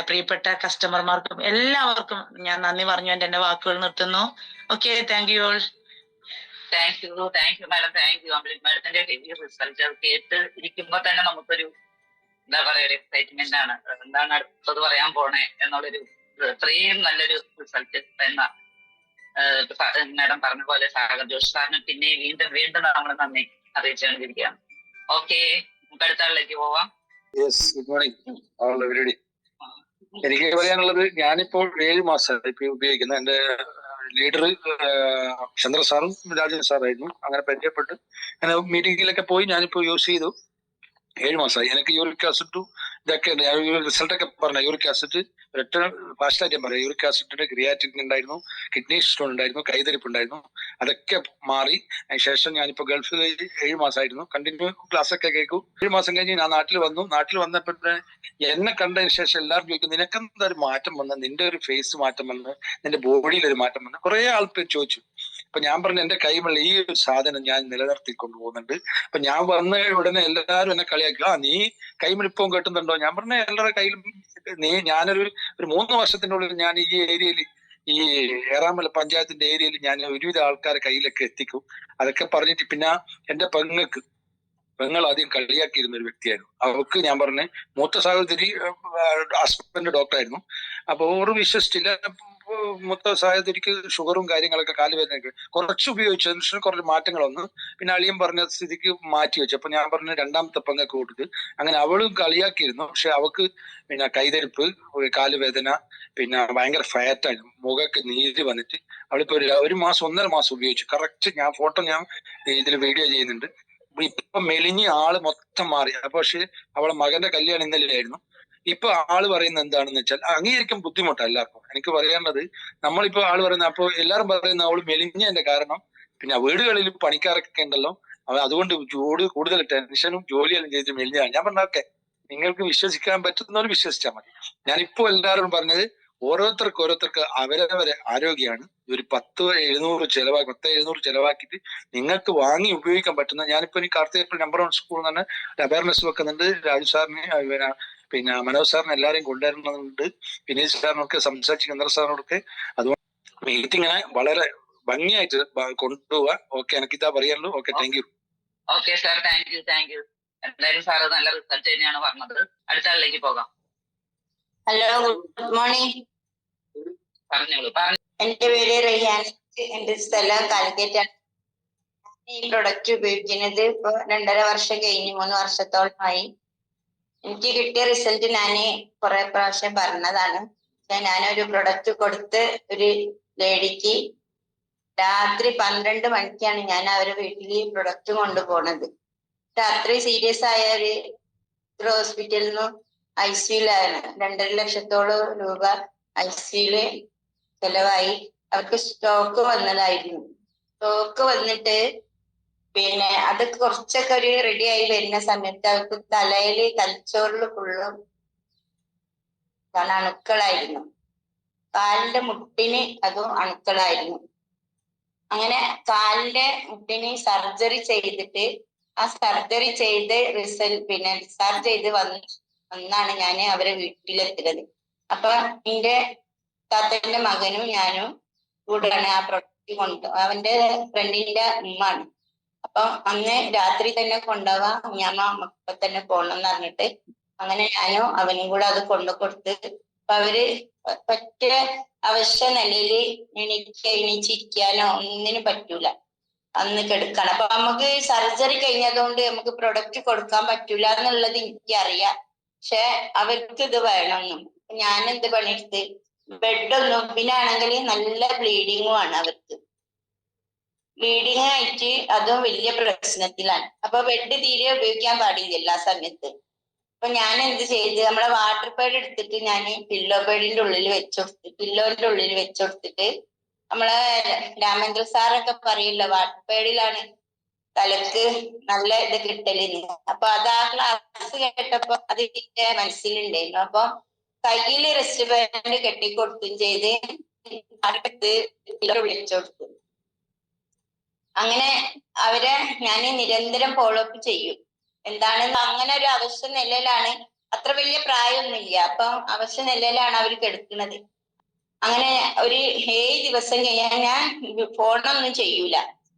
പ്രിയപ്പെട്ട കസ്റ്റമർമാർക്കും എല്ലാവർക്കും ഞാൻ നന്ദി പറഞ്ഞു എന്റെ വാക്കുകൾ നിർത്തുന്നു. Okay, thank you all. Thank you madam, thank you. മാഡത്തിന്റെ ഹെവി റിസൾട്ട് കേട്ട് ഇരിക്കുമ്പോ തന്നെ നമുക്കൊരു എന്താ പറയാ, ഒരു എക്സൈറ്റ്മെന്റ് ആണ്. എന്താണ് അടുത്തത് പറയാൻ പോണേ എന്നുള്ളൊരു ഇത്രയും നല്ലൊരു റിസൾട്ട് എന്ന മാഡം പറഞ്ഞ പോലെ സാഗർ ജോഷി സാറിന് പിന്നെ വീണ്ടും നമ്മൾ നന്ദി അറിയിച്ചുകൊണ്ടിരിക്കുകയാണ്. ഓക്കെ, നമുക്ക് അടുത്ത ആളിലേക്ക് പോവാം. Yes, good morning all everybody. എനിക്ക് പറയാനുള്ളത്, ഞാനിപ്പോൾ 7 മാസമായി ഇപ്പൊ ഉപയോഗിക്കുന്ന എന്റെ ലീഡർ ചന്ദ്ര സാറും രാജൻ സാറായിരുന്നു. അങ്ങനെ പരിചയപ്പെട്ട് അങ്ങനെ മീറ്റിങ്ങിലൊക്കെ പോയി ഞാനിപ്പോ യൂസ് ചെയ്തു. 7 മാസമായി. എനിക്ക് യൂറിക് ആസിഡ് ഇതൊക്കെ റിസൾട്ട് ഒക്കെ പറഞ്ഞ യൂറിക് ആസിഡ് ഒറ്റ ഫാസ്റ്റായിട്ട് ഞാൻ പറയാം. യൂറിക് ആസിഡിന്റെ ക്രിയാറ്റിൻ ഉണ്ടായിരുന്നു, കിഡ്നി സ്റ്റോൺ ഉണ്ടായിരുന്നു, കൈതരിപ്പ് ഉണ്ടായിരുന്നു. അതൊക്കെ മാറി. അതിന് ശേഷം ഞാനിപ്പോ ഗൾഫിൽ 7 മാസമായിരുന്നു. കണ്ടിന്യൂ ക്ലാസ് ഒക്കെ കേൾക്കും. 7 മാസം കഴിഞ്ഞ് ഞാൻ നാട്ടിൽ വന്നു. നാട്ടിൽ വന്നപ്പോൾ എന്നെ കണ്ടതിന് ശേഷം എല്ലാവരും ചോദിക്കും, നിനക്കെന്താ ഒരു മാറ്റം വന്നത്, നിന്റെ ഒരു ഫേസ് മാറ്റം വന്നത്, നിന്റെ ബോഡിയിൽ ഒരു മാറ്റം വന്നത്, കുറെ ആൾക്കാർ ചോദിച്ചു. അപ്പൊ ഞാൻ പറഞ്ഞു, എന്റെ കൈമുള്ള ഈ ഒരു സാധനം ഞാൻ നിലനിർത്തി കൊണ്ടുപോകുന്നുണ്ട്. അപ്പൊ ഞാൻ വന്ന ഉടനെ എല്ലാവരും എന്നെ കളിയാക്കി, നീ കൈമിളിപ്പവും കെട്ടുന്നുണ്ടോ? ഞാൻ പറഞ്ഞ എല്ലാവരുടെ കയ്യിലും ഞാനൊരു 3 വർഷത്തിന്റെ ഉള്ളിൽ ഞാൻ ഈ ഏരിയയിൽ, ഈ ഏറാമല പഞ്ചായത്തിന്റെ ഏരിയയിൽ ഞാൻ ഒരുവിധ ആൾക്കാരെ കയ്യിലൊക്കെ എത്തിക്കും. അതൊക്കെ പറഞ്ഞിട്ട് പിന്നെ എന്റെ പെങ്ങൾ ആദ്യം കളിയാക്കിയിരുന്ന ഒരു വ്യക്തിയായിരുന്നു. അവർക്ക് ഞാൻ പറഞ്ഞ മൂത്ത സഹോദരി ഹസ്ബൻഡ് ഡോക്ടറായിരുന്നു. അപ്പൊ ഓർ വിശ്വസിച്ചില്ല. മൂത്ത സഹോദരിക്ക് ഷുഗറും കാര്യങ്ങളൊക്കെ കാലുവേദനയൊക്കെ കുറച്ച് ഉപയോഗിച്ചതിന് ശേഷം കുറച്ച് മാറ്റങ്ങൾ വന്നു. പിന്നെ അളിയൻ പറഞ്ഞ സ്ഥിതിക്ക് മാറ്റി വെച്ചു. അപ്പൊ ഞാൻ പറഞ്ഞ രണ്ടാമത്തെ പെങ്ങൾക്ക് കൊടുത്ത്. അങ്ങനെ അവളും കളിയാക്കിയിരുന്നു. പക്ഷെ അവൾക്ക് പിന്നെ കൈതരിപ്പ്, കാലുവേദന, പിന്നെ ഭയങ്കര ഫാറ്റായിരുന്നു, മുഖമൊക്കെ നീര് വന്നിട്ട് അവളിപ്പോ 1 മാസം 1.5 മാസം ഉപയോഗിച്ചു. കറക്റ്റ് ഞാൻ ഫോട്ടോ ഞാൻ ഇതിൽ വീഡിയോ ചെയ്യുന്നുണ്ട്. ഇപ്പൊ മെലിഞ്ഞ് ആള് മൊത്തം മാറി. പക്ഷെ അവളെ മകന്റെ കല്യാണം ഇന്നലെ ആയിരുന്നു. ഇപ്പൊ ആള് പറയുന്നത് എന്താണെന്ന് വെച്ചാൽ, അംഗീകരിക്കാൻ ബുദ്ധിമുട്ടാണ് എല്ലാവർക്കും. എനിക്ക് പറയാനുള്ളത്, നമ്മളിപ്പോ ആള് പറയുന്ന, അപ്പൊ എല്ലാരും പറയുന്ന അവള് മെലിഞ്ഞതിന്റെ കാരണം പിന്നെ വീടുകളിൽ പണിക്കാരൊക്കെ ഉണ്ടല്ലോ, അതുകൊണ്ട് കൂടുതൽ ടെൻഷനും ജോലിയെല്ലാം ചെയ്ത് മെലിഞ്ഞതാണ്. ഞാൻ പറഞ്ഞ ഓക്കെ, നിങ്ങൾക്ക് വിശ്വസിക്കാൻ പറ്റുന്നവർ വിശ്വസിച്ചാൽ മതി. ഞാനിപ്പോ എല്ലാവരും പറഞ്ഞത്, ഓരോരുത്തർക്ക് അവരവരെ ആരോഗ്യമാണ്. ഒരു 10-700 ചെലവാക്കിയിട്ട് നിങ്ങൾക്ക് വാങ്ങി ഉപയോഗിക്കാൻ പറ്റുന്ന, ഞാനിപ്പോ ഈ കാർത്തികപ്പള്ളി നമ്പർ 1 സ്കൂൾ തന്നെ അവയർനെസ് വെക്കുന്നുണ്ട്. രാജു സാറിന് പിന്നെ മനോജ് സാറിന് എല്ലാവരെയും കൊണ്ടുവരുന്നുണ്ട്. വിനീത് സാറിനൊക്കെ സംസാരിച്ച് ചന്ദ്ര സാറിനോടൊക്കെ. അതുകൊണ്ട് മീറ്റിങ്ങിനെ വളരെ ഭംഗിയായിട്ട് കൊണ്ടുപോവാ. ഓക്കെ, എനിക്കിതാ പറയാനുള്ളൂ. Okay, thank you. Okay sir, thank you. എന്തായാലും സാറ് നല്ല റിസൾട്ട് തന്നെയാണ് പറഞ്ഞത്. അടുത്ത ആളിലേക്ക് പോകാം. Hello, good morning. പറഞ്ഞോളൂ. എന്റെ പേര് റയ്യാൻ, എന്റെ സ്ഥലം കാലിക്കറ്റാണ്. ഈ പ്രൊഡക്റ്റ് ഉപയോഗിക്കുന്നത് ഇപ്പൊ 2.5 വർഷം കഴിഞ്ഞ് 3 വർഷത്തോളമായി. എനിക്ക് കിട്ടിയ റിസൾട്ട് ഞാന് കുറെ പ്രാവശ്യം പറഞ്ഞതാണ്. പക്ഷെ ഞാനൊരു പ്രൊഡക്റ്റ് കൊടുത്ത് ഒരു ലേഡിക്ക് രാത്രി 12 മണിക്കാണ് ഞാൻ അവരുടെ വീട്ടില് പ്രൊഡക്റ്റ് കൊണ്ടുപോകുന്നത്. അത്രയും സീരിയസ് ആയ ഒരു ഹോസ്പിറ്റലിൽ നിന്നും ICUലാണ്. 2.5 ലക്ഷത്തോളം രൂപ ICUല് ചെലവായി. അവർക്ക് സ്റ്റോക്ക് വന്നതായിരുന്നു. സ്റ്റോക്ക് വന്നിട്ട് പിന്നെ അത് കുറച്ചൊക്കെ ഒരു റെഡി ആയി വരുന്ന സമയത്ത് അവർക്ക് തലയില് തലച്ചോറിൽ ഫുള്ളും അണുക്കളായിരുന്നു. കാലിന്റെ മുട്ടിന് അതും അണുക്കളായിരുന്നു. അങ്ങനെ കാലിന്റെ മുട്ടിന് സർജറി ചെയ്തിട്ട് ആ സർജറി ചെയ്ത് പിന്നെ ഡിസ്ചാർജ് ചെയ്ത് വന്നാണ് ഞാൻ അവരെ വീട്ടിലെത്തുന്നത്. അപ്പൊ എന്റെ താത്തന്റെ മകനും ഞാനും കൂടെയാണ് ആ പ്രൊഡക്റ്റ് അവന്റെ ഫ്രണ്ടിന്റെ ഉമ്മാണ്. അപ്പൊ അന്ന് രാത്രി തന്നെ കൊണ്ടുപോവാ, ഞാൻ ഇപ്പൊ തന്നെ പോകണം എന്ന് പറഞ്ഞിട്ട് അങ്ങനെ ഞാനും അവനും കൂടെ അത് കൊടുത്ത് അപ്പൊ അവര് ഒറ്റ അവശ്യ നിലയില് എണീച്ചിരിക്കാനോ ഒന്നിനും പറ്റൂല, അന്ന് കിടക്കണം. അപ്പൊ നമുക്ക് സർജറി കഴിഞ്ഞതുകൊണ്ട് നമുക്ക് പ്രൊഡക്റ്റ് കൊടുക്കാൻ പറ്റൂല എന്നുള്ളത് എനിക്കറിയാം. പക്ഷെ അവർക്ക് ഇത് വേണമെന്നും ഞാൻ എന്ത് പണിയെടുത്ത് ബെഡൊന്നും, പിന്നെ ആണെങ്കിൽ നല്ല ബ്ലീഡിങ്ങും ആണ് അവർക്ക്. ബ്ലീഡിങ് ആയിട്ട് അതും വലിയ പ്രശ്നത്തിലാണ്. അപ്പൊ ബെഡ് തീരെ ഉപയോഗിക്കാൻ പാടില്ല ആ സമയത്ത്. അപ്പൊ ഞാൻ എന്ത് ചെയ്ത് നമ്മളെ വാട്ടർ പാഡ് എടുത്തിട്ട് ഞാൻ പില്ലോ പാഡിന്റെ ഉള്ളിൽ പില്ലോന്റെ ഉള്ളിൽ വെച്ചുകൊടുത്തിട്ട് നമ്മളെ രാമേന്ദ്ര സാറൊക്കെ പറയില്ല വാട്ടർ പാഡിലാണ് തലക്ക് നല്ല ഇത് കിട്ടലിന്. അപ്പൊ അത് ആ ക്ലാസ് കേട്ടപ്പോ അത് എന്റെ മനസ്സിലുണ്ടായിരുന്നു. അപ്പൊ കയ്യില് റിസ്റ്റ് ബാൻഡ് കെട്ടിക്കൊടുത്തും ചെയ്ത് അടുത്ത് വിളിച്ചോടുത്തു. അങ്ങനെ അവരെ ഞാൻ നിരന്തരം ഫോളോ അപ്പ് ചെയ്യും. എന്താണെന്ന് അങ്ങനെ ഒരു അവശ്യ നിലയിലാണ്, അത്ര വലിയ പ്രായമൊന്നുമില്ല, അപ്പൊ അവശ്യ നിലയിലാണ് അവർ കിടക്കുന്നത്. അങ്ങനെ ഒരു 7 ദിവസം കഴിഞ്ഞാൽ ഞാൻ ഫോണൊന്നും ചെയ്യൂല.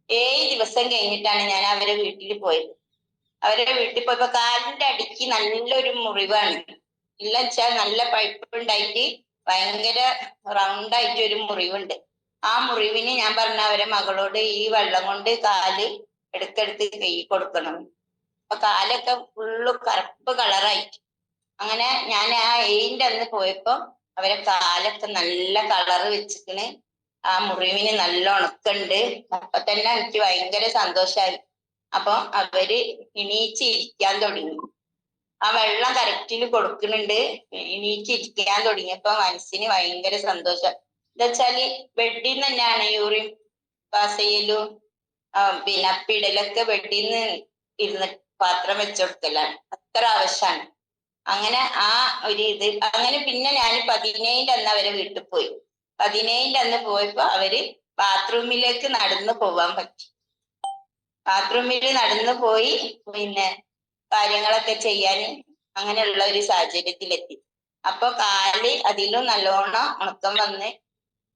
7 ദിവസം കഴിഞ്ഞിട്ടാണ് ഞാൻ അവരെ വീട്ടിൽ പോയത്. അവരെ വീട്ടിൽ പോയപ്പോ കാലിന്റെ അടിക്ക് നല്ലൊരു മുറിവാണ്. ഇല്ല വെച്ചാൽ നല്ല പഴുപ്പ് ഉണ്ടായിട്ട് ഭയങ്കര റൗണ്ടായിട്ട് ഒരു മുറിവുണ്ട്. ആ മുറിവിന് ഞാൻ പറഞ്ഞ അവരെ മകളോട് ഈ വെള്ളം കൊണ്ട് കാല് എടുക്കെടുത്ത് കൈ കൊടുക്കണം. അപ്പൊ കാലൊക്കെ ഫുള്ള് കറുപ്പ് കളറായിട്ട്. അങ്ങനെ ഞാൻ ആ 7 അന്ന് പോയപ്പോ അവരെ കാലൊക്കെ നല്ല കളറ് വെച്ചിക്കണ്. ആ മുറിവിന് നല്ല ഉണക്കുണ്ട്. അപ്പൊ തന്നെ എനിക്ക് ഭയങ്കര സന്തോഷമായി. അപ്പൊ അവര് എണീച്ചിരിക്കാൻ തുടങ്ങി. ആ വെള്ളം കറക്റ്റില് കൊടുക്കുന്നുണ്ട്. എണീച്ചിരിക്കാൻ തുടങ്ങിയപ്പോ മനസ്സിന് ഭയങ്കര സന്തോഷം. എന്താ വെച്ചാല് ബെഡിൽ നിന്ന് തന്നെയാണ് യൂറിൻ പാസ് ചെയ്യലും പിന്നെ അപ്പിടലൊക്കെ ബെഡിൽ നിന്ന് ഇരുന്ന് പാത്രം വെച്ചുകൊടുക്കലാണ്. അത്ര ആവശ്യമാണ്. അങ്ങനെ ആ ഒരു ഇത് അങ്ങനെ പിന്നെ ഞാൻ 17 അന്ന് അവരെ വീട്ടിൽ പോയി. 17 അന്ന് പോയപ്പോ അവര് ബാത്റൂമിലേക്ക് നടന്നു പോവാൻ പറ്റി. ബാത്റൂമിൽ നടന്നു പോയി പിന്നെ കാര്യങ്ങളൊക്കെ ചെയ്യാൻ അങ്ങനെയുള്ള ഒരു സാഹചര്യത്തിലെത്തി. അപ്പൊ കാല് അതിലും നല്ലോണം ഉണക്കം വന്ന്.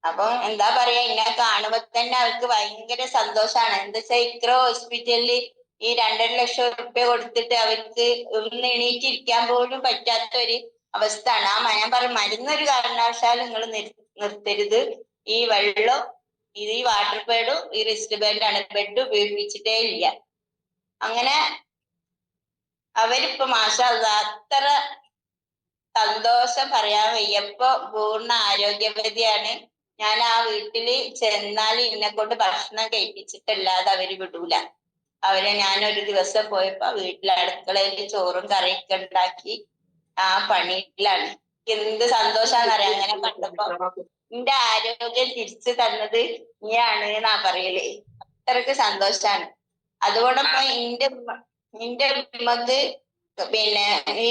അപ്പൊ എന്താ പറയാ, എന്നെ കാണുമ്പോ തന്നെ അവർക്ക് ഭയങ്കര സന്തോഷാണ്. എന്താ വെച്ചാൽ ഇത്ര ഹോസ്പിറ്റലില് ഈ 2.5 ലക്ഷം റുപ്യ കൊടുത്തിട്ട് അവർക്ക് ഒന്ന് എണീറ്റിരിക്കാൻ പോലും പറ്റാത്ത ഒരു അവസ്ഥയാണ്. ഞാൻ പറയും മരുന്നൊരു കാരണവശാലും നിങ്ങൾ നിർത്തരുത്. ഈ വെള്ളം ഈ വാട്ടർ പാഡും ഈ റിസ്റ്റ് ബാൻഡാണ്. ബെഡ് ഉപയോഗിച്ചിട്ടേ ഇല്ല. അങ്ങനെ അവരിപ്പോ മാഷാ അല്ലാഹ് അത്ര സന്തോഷം പറയാൻ വയ്യ. ഇപ്പൊ പൂർണ്ണ ആരോഗ്യവതിയാണ്. ഞാൻ ആ വീട്ടില് ചെന്നാൽ എന്നെ കൊണ്ട് ഭക്ഷണം കഴിപ്പിച്ചിട്ടല്ലാതെ അവര് വിടൂല. അവരെ ഞാൻ ഒരു ദിവസം പോയപ്പോ വീട്ടിലെ അടുക്കളയിൽ ചോറും കറിയൊക്കെ ഉണ്ടാക്കി ആ പണിയിലാണ്. എന്ത് സന്തോഷാന്നറിയാം. അങ്ങനെ കണ്ടപ്പോ എന്റെ ആരോഗ്യം തിരിച്ചു തന്നത് നീയാണ് എന്നാ പറയല്. അത്രക്ക് സന്തോഷാണ്. അതുകൊണ്ടപ്പോ എന്റെ ഉമ്മക്ക് പിന്നെ ഈ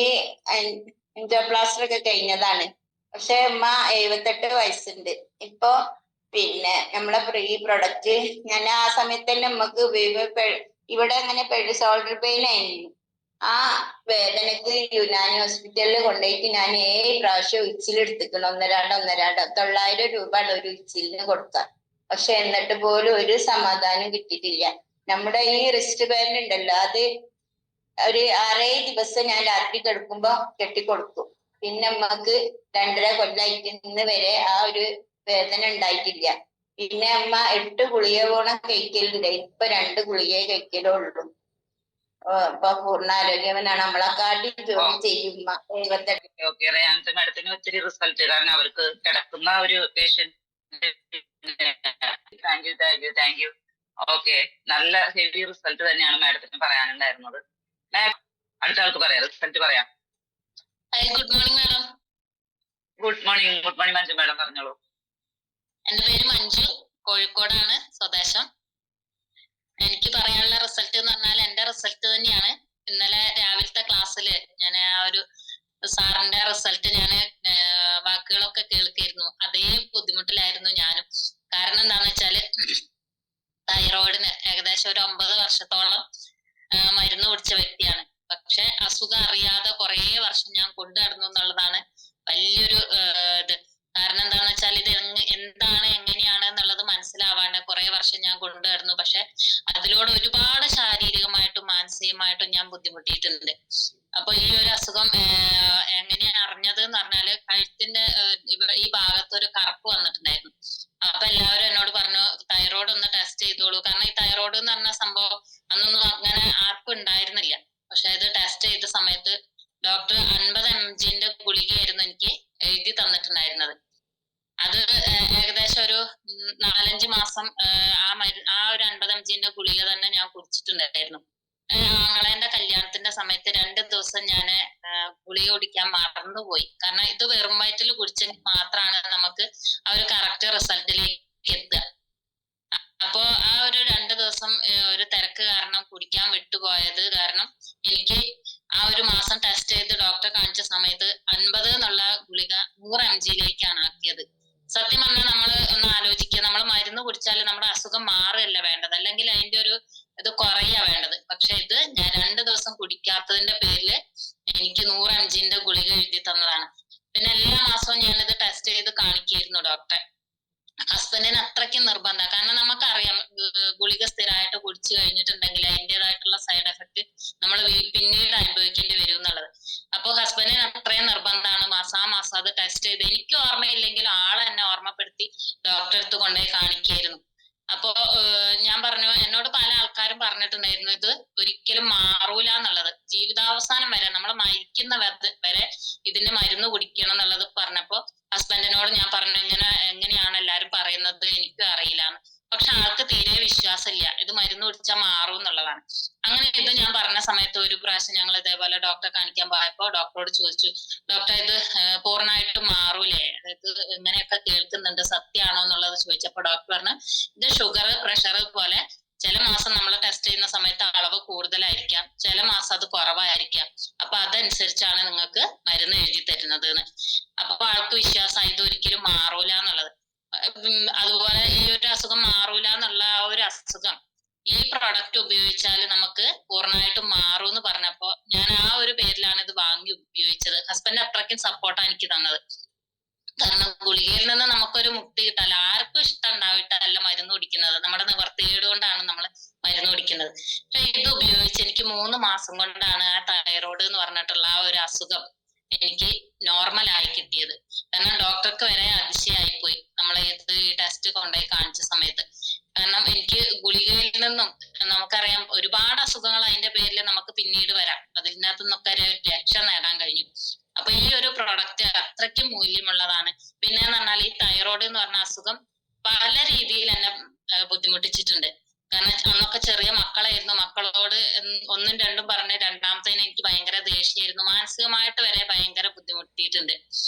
എൻഡോപ്ലാസ്റ്റർ ഒക്കെ കഴിഞ്ഞതാണ്. പക്ഷെ ഉമ്മ 78 വയസ്സുണ്ട് ഇപ്പൊ. പിന്നെ നമ്മളെ ഈ പ്രൊഡക്റ്റ് ഞാൻ ആ സമയത്ത് തന്നെ ഉമ്മക്ക് ഇവിടെ അങ്ങനെ ഷോൾഡർ പെയിൻ ആയിരുന്നു. ആ വേദനക്ക് യുനാനി ഹോസ്പിറ്റലിൽ കൊണ്ടുപോയിട്ട് ഞാൻ 7 പ്രാവശ്യം ഉച്ചിലെടുത്തിക്കണം. 900 രൂപയാണ് ഒരു ഉച്ചിലിന് കൊടുക്കുക. പക്ഷെ എന്നിട്ട് പോലും ഒരു സമാധാനം കിട്ടിയിട്ടില്ല. നമ്മുടെ ഈ റിസ്റ്റ് ബാൻഡ് ഉണ്ടല്ലോ, അത് ഒരു 6-7 ദിവസം ഞാൻ രാത്രി കിടക്കുമ്പോ കെട്ടിക്കൊടുക്കും. പിന്നെ അമ്മക്ക് 2.5 കൊല്ലായിട്ട് ഇന്ന് വരെ ആ ഒരു വേദന ഉണ്ടായിട്ടില്ല. പിന്നെ അമ്മ 8 ഗുളിക പോണം കഴിക്കലുണ്ട്. ഇപ്പൊ 2 ഗുളികയെ കഴിക്കലുള്ളൂ. ഇപ്പൊ പൂർണ്ണാരോഗ്യവനാണ്. നമ്മളെക്കാട്ടി ജോലി ചെയ്യും. 78. ഓക്കെ, റയാൻസ് മാഡത്തിന് ഒത്തിരി റിസൾട്ട്. കാരണം അവർക്ക് കിടക്കുന്ന ഒരു പേഷ്യന്റ്. Thank you. ഓക്കെ, നല്ല ഹെവി റിസൾട്ട് തന്നെയാണ് മാഡത്തിന് പറയാനുണ്ടായിരുന്നത്. അടുത്ത ആൾക്ക് പറയാം, റിസൾട്ട് പറയാം. Good morning madam. Good morning Manju madam, പറഞ്ഞോളൂ. എന്റെ പേര് മഞ്ജു, കോഴിക്കോടാണ് സ്വദേശം. എനിക്ക് പറയാനുള്ള റിസൾട്ട് ഇന്നലെ രാവിലത്തെ ക്ലാസ്സില് ഞാൻ ആ ഒരു സാറിന്റെ റിസൾട്ട് ഞാൻ വാക്കുകളൊക്കെ കേൾക്കായിരുന്നു. അതേ ബുദ്ധിമുട്ടിലായിരുന്നു ഞാനും. കാരണം എന്താന്ന് വെച്ചാല് തൈറോയിഡിന് ഏകദേശം ഒരു 9 വർഷത്തോളം മരുന്ന് കുടിച്ച വ്യക്തിയാണ്. പക്ഷെ അസുഖം അറിയാതെ കുറെ വർഷം ഞാൻ കൊണ്ടു നടന്നു എന്നുള്ളതാണ് വലിയൊരു ഇത്. കാരണം എന്താന്ന് വെച്ചാൽ ഇത് എന്താണ് എങ്ങനെയാണ് എന്നുള്ളത് മനസ്സിലാവാണ്ട് കുറെ വർഷം ഞാൻ കൊണ്ടു നടന്നു. പക്ഷെ അതിലൂടെ ഒരുപാട് ശാരീരികമായിട്ടും മാനസികമായിട്ടും ഞാൻ ബുദ്ധിമുട്ടിയിട്ടുണ്ട്. അപ്പൊ ഈ ഒരു അസുഖം എങ്ങനെയാണ് അറിഞ്ഞത് എന്ന് പറഞ്ഞാല് കഴുത്തിന്റെ ഈ ഭാഗത്ത് ഒരു കറുപ്പ് വന്നിട്ടുണ്ടായിരുന്നു. അപ്പൊ എല്ലാവരും എന്നോട് പറഞ്ഞു തൈറോയ്ഡ് ഒന്ന് ടെസ്റ്റ് ചെയ്തോളൂ. കാരണം ഈ തൈറോയ്ഡ് എന്ന് പറഞ്ഞ സംഭവം അന്നൊന്നും അങ്ങനെ ആർക്കും ഉണ്ടായിരുന്നില്ല. പക്ഷെ ഇത് ടെസ്റ്റ് ചെയ്ത സമയത്ത് ഡോക്ടർ 50 mg ഗുളികയായിരുന്നു എനിക്ക് എഴുതി തന്നിട്ടുണ്ടായിരുന്നത്. അത് ഏകദേശം ഒരു 4-5 മാസം ആ ഒരു 50 mg ഗുളിക തന്നെ ഞാൻ കുടിച്ചിട്ടുണ്ടായിരുന്നു. ആങ്ങളെന്റെ കല്യാണത്തിന്റെ സമയത്ത് 2 ദിവസം ഞാൻ ഗുളിക കുടിക്കാൻ മറന്നുപോയി. കാരണം ഇത് വെറും വയറ്റിൽ കുടിച്ചെങ്കിൽ മാത്രമാണ് നമുക്ക് ആ ഒരു കറക്റ്റ് റിസൾട്ടിലേക്ക് എത്തുക. അപ്പോ ആ ഒരു 2 ദിവസം ഒരു തിരക്ക് കാരണം കുടിക്കാൻ വിട്ടുപോയത് കാരണം എനിക്ക് ആ ഒരു മാസം ടെസ്റ്റ് ചെയ്ത് ഡോക്ടറെ കാണിച്ച സമയത്ത് 50 എന്നുള്ള ഗുളിക 100 mg ആക്കിയത്. സത്യം പറഞ്ഞാൽ നമ്മൾ ഒന്ന് ആലോചിക്കുക, നമ്മൾ മരുന്ന് കുടിച്ചാൽ നമ്മുടെ അസുഖം മാറുകയല്ല വേണ്ടത്, അല്ലെങ്കിൽ അതിന്റെ ഒരു ഇത് കുറയാ വേണ്ടത്. പക്ഷെ ഇത് ഞാൻ 2 ദിവസം കുടിക്കാത്തതിന്റെ പേരില് എനിക്ക് 100 mg ഗുളിക എഴുതി തന്നതാണ്. പിന്നെ എല്ലാ മാസവും ഞാനിത് ടെസ്റ്റ് ചെയ്ത് കാണിക്കായിരുന്നു ഡോക്ടറെ. ഹസ്ബൻഡിന് അത്രയ്ക്ക് നിർബന്ധം. കാരണം നമുക്കറിയാം ഗുളിക സ്ഥിരമായിട്ട് കുടിച്ചു കഴിഞ്ഞിട്ടുണ്ടെങ്കിൽ അതിൻ്റെതായിട്ടുള്ള സൈഡ് എഫക്ട് നമ്മൾ പിന്നീട് അനുഭവിക്കേണ്ടി വരും എന്നുള്ളത്. അപ്പൊ ഹസ്ബൻഡിന് അത്രയും നിർബന്ധമാണ് മാസം അത് ടെസ്റ്റ് ചെയ്ത് എനിക്ക് ഓർമ്മയില്ലെങ്കിലും ആളെ എന്നെ ഓർമ്മപ്പെടുത്തി ഡോക്ടറെ അടുത്ത് കൊണ്ടുപോയി കാണിക്കായിരുന്നു. അപ്പോ ഞാൻ പറഞ്ഞു, എന്നോട് പല ആൾക്കാരും പറഞ്ഞിട്ടുണ്ടായിരുന്നു ഇത് ഒരിക്കലും മാറൂല എന്നുള്ളത്. ജീവിതാവസാനം വരെ നമ്മൾ മരിക്കുന്ന വരെ ഇതിന്റെ മരുന്ന് കുടിക്കണം എന്നുള്ളത് പറഞ്ഞപ്പോ ഹസ്ബൻഡിനോട് ഞാൻ പറഞ്ഞു എങ്ങനെയാണ് എല്ലാരും പറയുന്നത് എനിക്കും അറിയില്ല. പക്ഷെ ആൾക്ക് തീരെ വിശ്വാസമില്ല ഇത് മരുന്ന് കുടിച്ചാൽ മാറും എന്നുള്ളതാണ്. അങ്ങനെ ഇത് ഞാൻ പറഞ്ഞ സമയത്ത് ഒരു പ്രാവശ്യം ഞങ്ങൾ ഇതേപോലെ ഡോക്ടറെ കാണിക്കാൻ പോയപ്പോ ഡോക്ടറോട് ചോദിച്ചു, ഡോക്ടർ ഇത് പൂർണ്ണമായിട്ടും മാറൂലേ, ഇത് ഇങ്ങനെയൊക്കെ കേൾക്കുന്നുണ്ട് സത്യമാണോ എന്നുള്ളത് ചോദിച്ചപ്പോ ഡോക്ടർ പറഞ്ഞു ഇത് ഷുഗർ പ്രഷർ പോലെ ചില മാസം നമ്മൾ ടെസ്റ്റ് ചെയ്യുന്ന സമയത്ത് അളവ് കൂടുതലായിരിക്കാം, ചില മാസം അത് കുറവായിരിക്കാം. അപ്പൊ അതനുസരിച്ചാണ് നിങ്ങൾക്ക് മരുന്ന് എഴുതി തരുന്നത് എന്ന്. അപ്പൊ ആൾക്ക് വിശ്വാസം ഇത് ഒരിക്കലും മാറൂല എന്നുള്ളത്. അതുപോലെ ഈ ഒരു അസുഖം മാറൂല എന്നുള്ള ആ ഒരു അസുഖം ഈ പ്രൊഡക്റ്റ് ഉപയോഗിച്ചാൽ നമുക്ക് പൂർണ്ണമായിട്ടും മാറും എന്ന് പറഞ്ഞപ്പോ ഞാൻ ആ ഒരു പേരിലാണ് ഇത് വാങ്ങി ഉപയോഗിച്ചത്. ഹസ്ബൻഡ് അത്രയ്ക്കും സപ്പോർട്ടാണ് എനിക്ക് തന്നത്. കാരണം ഗുളികയിൽ നിന്ന് നമുക്കൊരു മുക്തി കിട്ടാല്ല. ആർക്കും ഇഷ്ടം ഉണ്ടാവിട്ടല്ല മരുന്ന് കുടിക്കുന്നത്, നമ്മുടെ നിവർത്തികേട് കൊണ്ടാണ് നമ്മൾ മരുന്ന് കുടിക്കുന്നത്. പക്ഷെ ഇത് ഉപയോഗിച്ച് എനിക്ക് 3 മാസം കൊണ്ടാണ് ആ തൈറോയ്ഡ് എന്ന് പറഞ്ഞിട്ടുള്ള ആ ഒരു അസുഖം എനിക്ക് നോർമൽ ആയി കിട്ടിയത്. കാരണം ഡോക്ടർക്ക് വരെ അതിശയായിപ്പോയി നമ്മൾ ഈ ടെസ്റ്റ് കൊണ്ടുപോയി കാണിച്ച സമയത്ത്. കാരണം എനിക്ക് ഗുളികയിൽ നിന്നും നമുക്കറിയാം ഒരുപാട് അസുഖങ്ങൾ അതിന്റെ പേരിൽ നമുക്ക് പിന്നീട് വരാം, അതിനകത്ത് നിന്നൊക്കെ ഒരു രക്ഷ നേടാൻ കഴിഞ്ഞു. അപ്പൊ ഈ ഒരു പ്രൊഡക്റ്റ് അത്രയ്ക്കും മൂല്യമുള്ളതാണ്. പിന്നെ എന്ന് പറഞ്ഞാൽ ഈ തൈറോയ്ഡ് എന്ന് പറഞ്ഞ അസുഖം പല രീതിയിൽ എന്നെ ബുദ്ധിമുട്ടിച്ചിട്ടുണ്ട്. കാരണം അന്നൊക്കെ ചെറിയ മക്കളായിരുന്നു, മക്കളോട് 1ഉം 2ഉം പറഞ്ഞ് രണ്ടാമത്തേന് എനിക്ക് ഭയങ്കര ദേഷ്യമായിരുന്നു, മാനസികമായിട്ട് വരെ ഭയങ്കര ബുദ്ധിമുട്ടിയിട്ടുണ്ട്.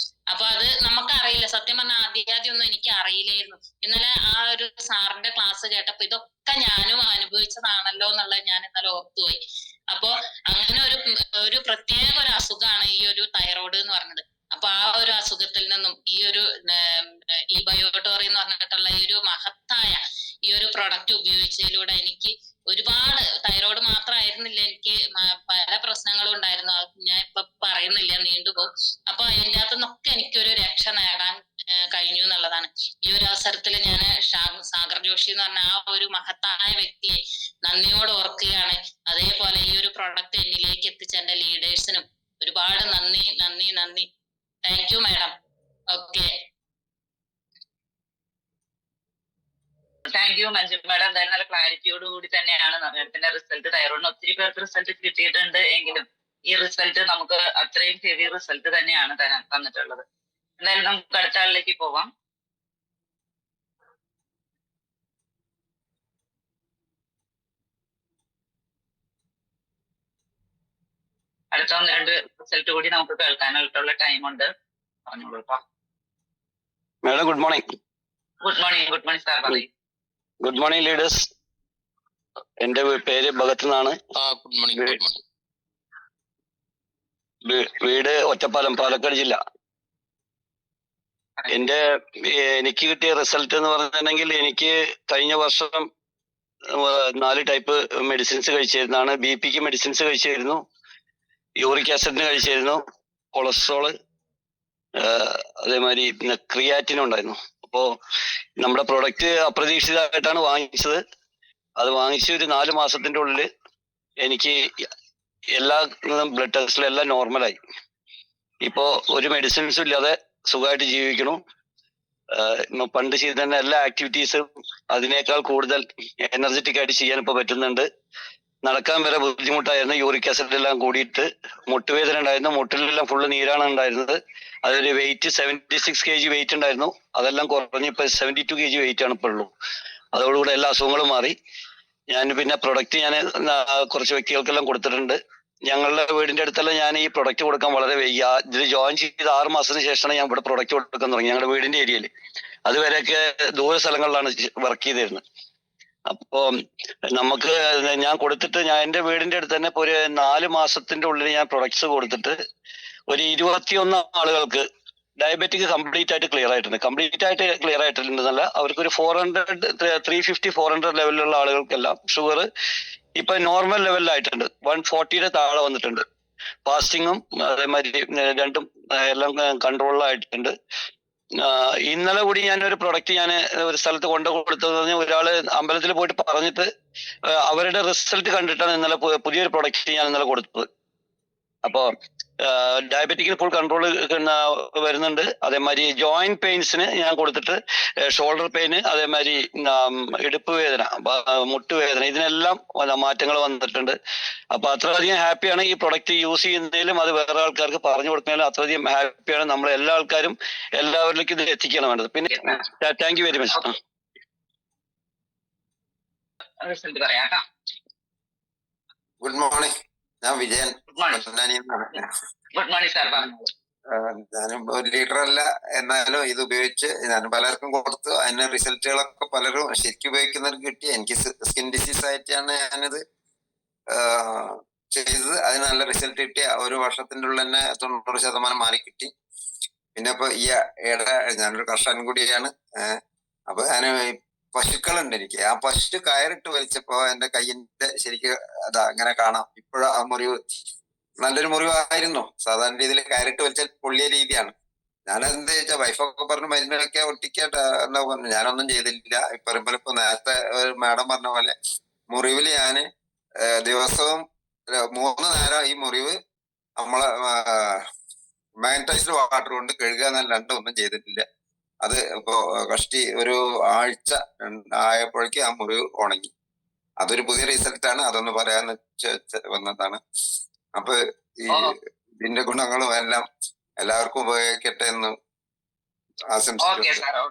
അപ്പൊ അത് നമുക്കറിയില്ല, സത്യം പറഞ്ഞാൽ ആദ്യം ഒന്നും എനിക്ക് അറിയില്ലായിരുന്നു. ഇന്നലെ ആ ഒരു സാറിന്റെ ക്ലാസ് കേട്ടപ്പോ ഇതൊക്കെ ഞാനും അനുഭവിച്ചതാണല്ലോ എന്നുള്ളത് ഞാൻ ഇന്നലെ ഓർത്തുപോയി. അപ്പൊ അങ്ങനെ ഒരു പ്രത്യേക ഒരു അസുഖമാണ് ഈ ഒരു തൈറോയ്ഡ് എന്ന് പറഞ്ഞത്. അപ്പൊ ആ ഒരു അസുഖത്തിൽ നിന്നും ഈ ബയോട്ടോറി എന്ന് പറഞ്ഞിട്ടുള്ള ഈ ഒരു മഹത്തായ ഈ ഒരു പ്രൊഡക്റ്റ് ഉപയോഗിച്ചതിലൂടെ എനിക്ക് ഒരുപാട്, തൈറോയ്ഡ് മാത്രമായിരുന്നില്ല, എനിക്ക് പല പ്രശ്നങ്ങളും ഉണ്ടായിരുന്നു. ഞാൻ ഇപ്പൊ പറയുന്നില്ല, നീണ്ടുപോകും. അപ്പൊ അതിൻ്റെ അകത്തു നിന്നൊക്കെ എനിക്കൊരു രക്ഷ നേടാൻ കഴിഞ്ഞു എന്നുള്ളതാണ്. ഈ ഒരു അവസരത്തിൽ ഞാൻ സാഗർ ജോഷി എന്ന് പറഞ്ഞ ആ ഒരു മഹത്തായ വ്യക്തിയെ നന്ദിയോട് ഓർക്കുകയാണ്. അതേപോലെ ഈ ഒരു പ്രൊഡക്റ്റ് എന്നിലേക്ക് എത്തിച്ച എന്റെ ലീഡേഴ്സിനും ഒരുപാട് നന്ദി. Thank you madam. Okay, thank U Manju madam. എന്തായാലും നല്ല ക്ലാരിറ്റിയോട് കൂടി തന്നെയാണ് മാഡത്തിന്റെ റിസൾട്ട്. തൈറോയിഡിന് ഒത്തിരി പേർക്ക് റിസൾട്ട് കിട്ടിയിട്ടുണ്ട് എങ്കിലും ഈ റിസൾട്ട് നമുക്ക് അത്രയും ഹെവി റിസൾട്ട് തന്നെയാണ് തന്നിട്ടുള്ളത്. എന്തായാലും നമുക്ക് അടുത്ത ആളിലേക്ക് പോവാം. അടുത്ത 1-2 റിസൾട്ട് കൂടി നമുക്ക് കേൾക്കാനായിട്ടുള്ള ടൈമുണ്ട്. പറഞ്ഞോളൂ. Madam good morning. Good morning sir, പറയൂ. Good morning leaders. എന്റെ പേര് ഭഗത് എന്നാണ്. ഗുഡ് മോർണിംഗ്. വീട് ഒറ്റപ്പാലം, പാലക്കാട് ജില്ല. എനിക്ക് കിട്ടിയ റിസൾട്ട് എന്ന് പറഞ്ഞിട്ടുണ്ടെങ്കിൽ എനിക്ക് കഴിഞ്ഞ വർഷം 4 ടൈപ്പ് മെഡിസിൻസ് കഴിച്ചിരുന്നതാണ്. BP മെഡിസിൻസ് കഴിച്ചിരുന്നു, യൂറിക് ആസിഡിന് കഴിച്ചിരുന്നു, കൊളസ്ട്രോള്, അതേമാതിരി പിന്നെ ക്രിയാറ്റിനും ഉണ്ടായിരുന്നു. അപ്പോ നമ്മുടെ പ്രൊഡക്റ്റ് അപ്രതീക്ഷിതമായിട്ടാണ് വാങ്ങിച്ചത്. അത് വാങ്ങിച്ച് ഒരു 4 മാസത്തിന്റെ ഉള്ളിൽ എനിക്ക് എല്ലാ ബ്ലഡ് ടെസ്റ്റിലും എല്ലാം നോർമലായി. ഇപ്പോ ഒരു മെഡിസിൻസും ഇല്ലാതെ സുഖമായിട്ട് ജീവിക്കണു. പണ്ട് ചെയ്തിരുന്ന എല്ലാ ആക്ടിവിറ്റീസും അതിനേക്കാൾ കൂടുതൽ എനർജറ്റിക് ആയിട്ട് ചെയ്യാൻ ഇപ്പൊ പറ്റുന്നുണ്ട്. നടക്കാൻ വരെ ബുദ്ധിമുട്ടായിരുന്നു. യൂറിക് ആസിഡ് എല്ലാം കൂടിയിട്ട് മുട്ടുവേദന ഉണ്ടായിരുന്നു. മുട്ടിലെല്ലാം ഫുള്ള് നീരാണ് ഉണ്ടായിരുന്നത്. അതൊരു വെയിറ്റ് 76 kg വെയിറ്റ് ഉണ്ടായിരുന്നു. അതെല്ലാം കുറഞ്ഞ് ഇപ്പൊ 72 kg വെയിറ്റ് ആണ് ഇപ്പോൾ ഉള്ളൂ. അതോടുകൂടെ എല്ലാ അസുഖങ്ങളും മാറി. ഞാൻ പിന്നെ പ്രൊഡക്റ്റ് ഞാൻ കുറച്ച് വ്യക്തികൾക്കെല്ലാം കൊടുത്തിട്ടുണ്ട്. ഞങ്ങളുടെ വീടിന്റെ അടുത്തെല്ലാം ഞാൻ ഈ പ്രൊഡക്റ്റ് കൊടുക്കാൻ വളരെ വൈകി. ഇതിൽ ജോയിൻ ചെയ്ത് 6 മാസത്തിന് ശേഷമാണ് ഞാൻ ഇവിടെ പ്രൊഡക്റ്റ് കൊടുക്കാൻ തുടങ്ങി. ഞങ്ങളുടെ വീടിന്റെ ഏരിയയിൽ അതുവരെയൊക്കെ ദൂര സ്ഥലങ്ങളിലാണ് വർക്ക് ചെയ്തിരുന്നത്. അപ്പോ നമുക്ക് ഞാൻ കൊടുത്തിട്ട് എന്റെ വീടിന്റെ അടുത്ത് തന്നെ ഇപ്പൊ ഒരു 4 മാസത്തിന്റെ ഉള്ളിൽ ഞാൻ പ്രൊഡക്ട്സ് കൊടുത്തിട്ട് ഒരു 21 ആളുകൾക്ക് ഡയബറ്റിക് കംപ്ലീറ്റ് ആയിട്ട് ക്ലിയർ ആയിട്ടുണ്ട്. കംപ്ലീറ്റ് ആയിട്ട് ക്ലിയർ ആയിട്ടുണ്ടെന്നല്ല, അവർക്കൊരു 350-400 ലെവലിലുള്ള ആളുകൾക്കെല്ലാം ഷുഗർ ഇപ്പൊ നോർമൽ ലെവലിലായിട്ടുണ്ട്. 140 താഴെ വന്നിട്ടുണ്ട്. ഫാസ്റ്റിങ്ങും അതേമാതിരി രണ്ടും എല്ലാം കൺട്രോളിലായിട്ടുണ്ട്. ഇന്നലെ കൂടി ഞാനൊരു പ്രൊഡക്റ്റ് ഞാൻ ഒരു സ്ഥലത്ത് കൊണ്ടു കൊടുത്തതെന്ന് പറഞ്ഞാൽ ഒരാള് അമ്പലത്തിൽ പോയിട്ട് പറഞ്ഞിട്ട് അവരുടെ റിസൾട്ട് കണ്ടിട്ടാണ് ഇന്നലെ പുതിയൊരു പ്രൊഡക്റ്റ് ഞാൻ ഇന്നലെ കൊടുത്തത്. അപ്പോ ഡയബറ്റിക്കിൽ ഫുൾ കൺട്രോൾ വരുന്നുണ്ട്. അതേമാതിരി ജോയിന്റ് പെയിൻസിന് ഞാൻ കൊടുത്തിട്ട് ഷോൾഡർ പെയിന്, അതേമാതിരി ഇടുപ്പ് വേദന, മുട്ടുവേദന, ഇതിനെല്ലാം മാറ്റങ്ങൾ വന്നിട്ടുണ്ട്. അപ്പൊ അത്രയധികം ഹാപ്പിയാണ് ഈ പ്രൊഡക്റ്റ് യൂസ് ചെയ്യുന്നതിലും അത് വേറെ ആൾക്കാർക്ക് പറഞ്ഞു കൊടുക്കുന്നതിലും അത്രയധികം ഹാപ്പിയാണ്. നമ്മൾ എല്ലാ ആൾക്കാരും എല്ലാവരിലേക്കും ഇത് എത്തിക്കണം വേണ്ടത്. പിന്നെ thank you very much. Result പറയാം. ഗുഡ് മോർണിംഗ്, ഞാൻ വിജയൻ. Good morning sir. ഞാനും ഒരു ലീഡറല്ല, എന്നാലും ഇത് ഉപയോഗിച്ച് ഞാൻ പലർക്കും കൊടുത്തു. അതിന്റെ റിസൾട്ടുകളൊക്കെ പലരും ശരിക്കും ഉപയോഗിക്കുന്നവർക്ക് കിട്ടി. എനിക്ക് സ്കിൻ ഡിസീസ് ആയിട്ടാണ് ഞാനിത് ചെയ്തത്. അതിന് നല്ല റിസൾട്ട് കിട്ടി. 1 വർഷത്തിന്റെ ഉള്ളിൽ തന്നെ 90% മാറി കിട്ടി. പിന്നെ ഇപ്പൊ ഈ ഞാനൊരു കർഷകൻ കൂടിയാണ്. അപ്പൊ ഞാൻ പശുക്കളുണ്ട് എനിക്ക്. ആ പശു കയറിട്ട് വലിച്ചപ്പോ എന്റെ കയ്യിന്റെ ശരിക്ക് അതാ അങ്ങനെ കാണാം. ഇപ്പോഴും ആ മുറിവ് നല്ലൊരു മുറിവായിരുന്നു. സാധാരണ രീതിയിൽ കയറിട്ട് വലിച്ചാൽ പൊള്ളിയ രീതിയാണ്. ഞാനെന്ത് ചോദിച്ചാൽ വൈഫൊക്കെ പറഞ്ഞു മരുന്നൊക്കെ ഒട്ടിക്കട്ടെ എന്നാ പറഞ്ഞു. ഞാനൊന്നും ചെയ്തില്ല. ഇപ്പൊ നേരത്തെ മാഡം പറഞ്ഞ പോലെ മുറിവിൽ ഞാന് ദിവസവും 3 നേരം ഈ മുറിവ് നമ്മളെ മാഗ്നറ്റൈസ്ഡ് വാട്ടർ കൊണ്ട് കഴുകുക എന്നല്ലാണ്ട് ഒന്നും ചെയ്തിട്ടില്ല. അത് ഇപ്പോ കഷ്ടി ഒരു ആഴ്ച ആയപ്പോഴേക്ക് ആ മുറിവ് ഉണങ്ങി. അതൊരു പുതിയ റിസൾട്ടാണ്. അതൊന്ന് പറയാന്ന് വന്നതാണ്. അപ്പൊ ഈ ഇതിന്റെ ഗുണങ്ങളും എല്ലാം എല്ലാവർക്കും ഉപയോഗിക്കട്ടെ എന്ന് ആശംസിക്കുന്നു.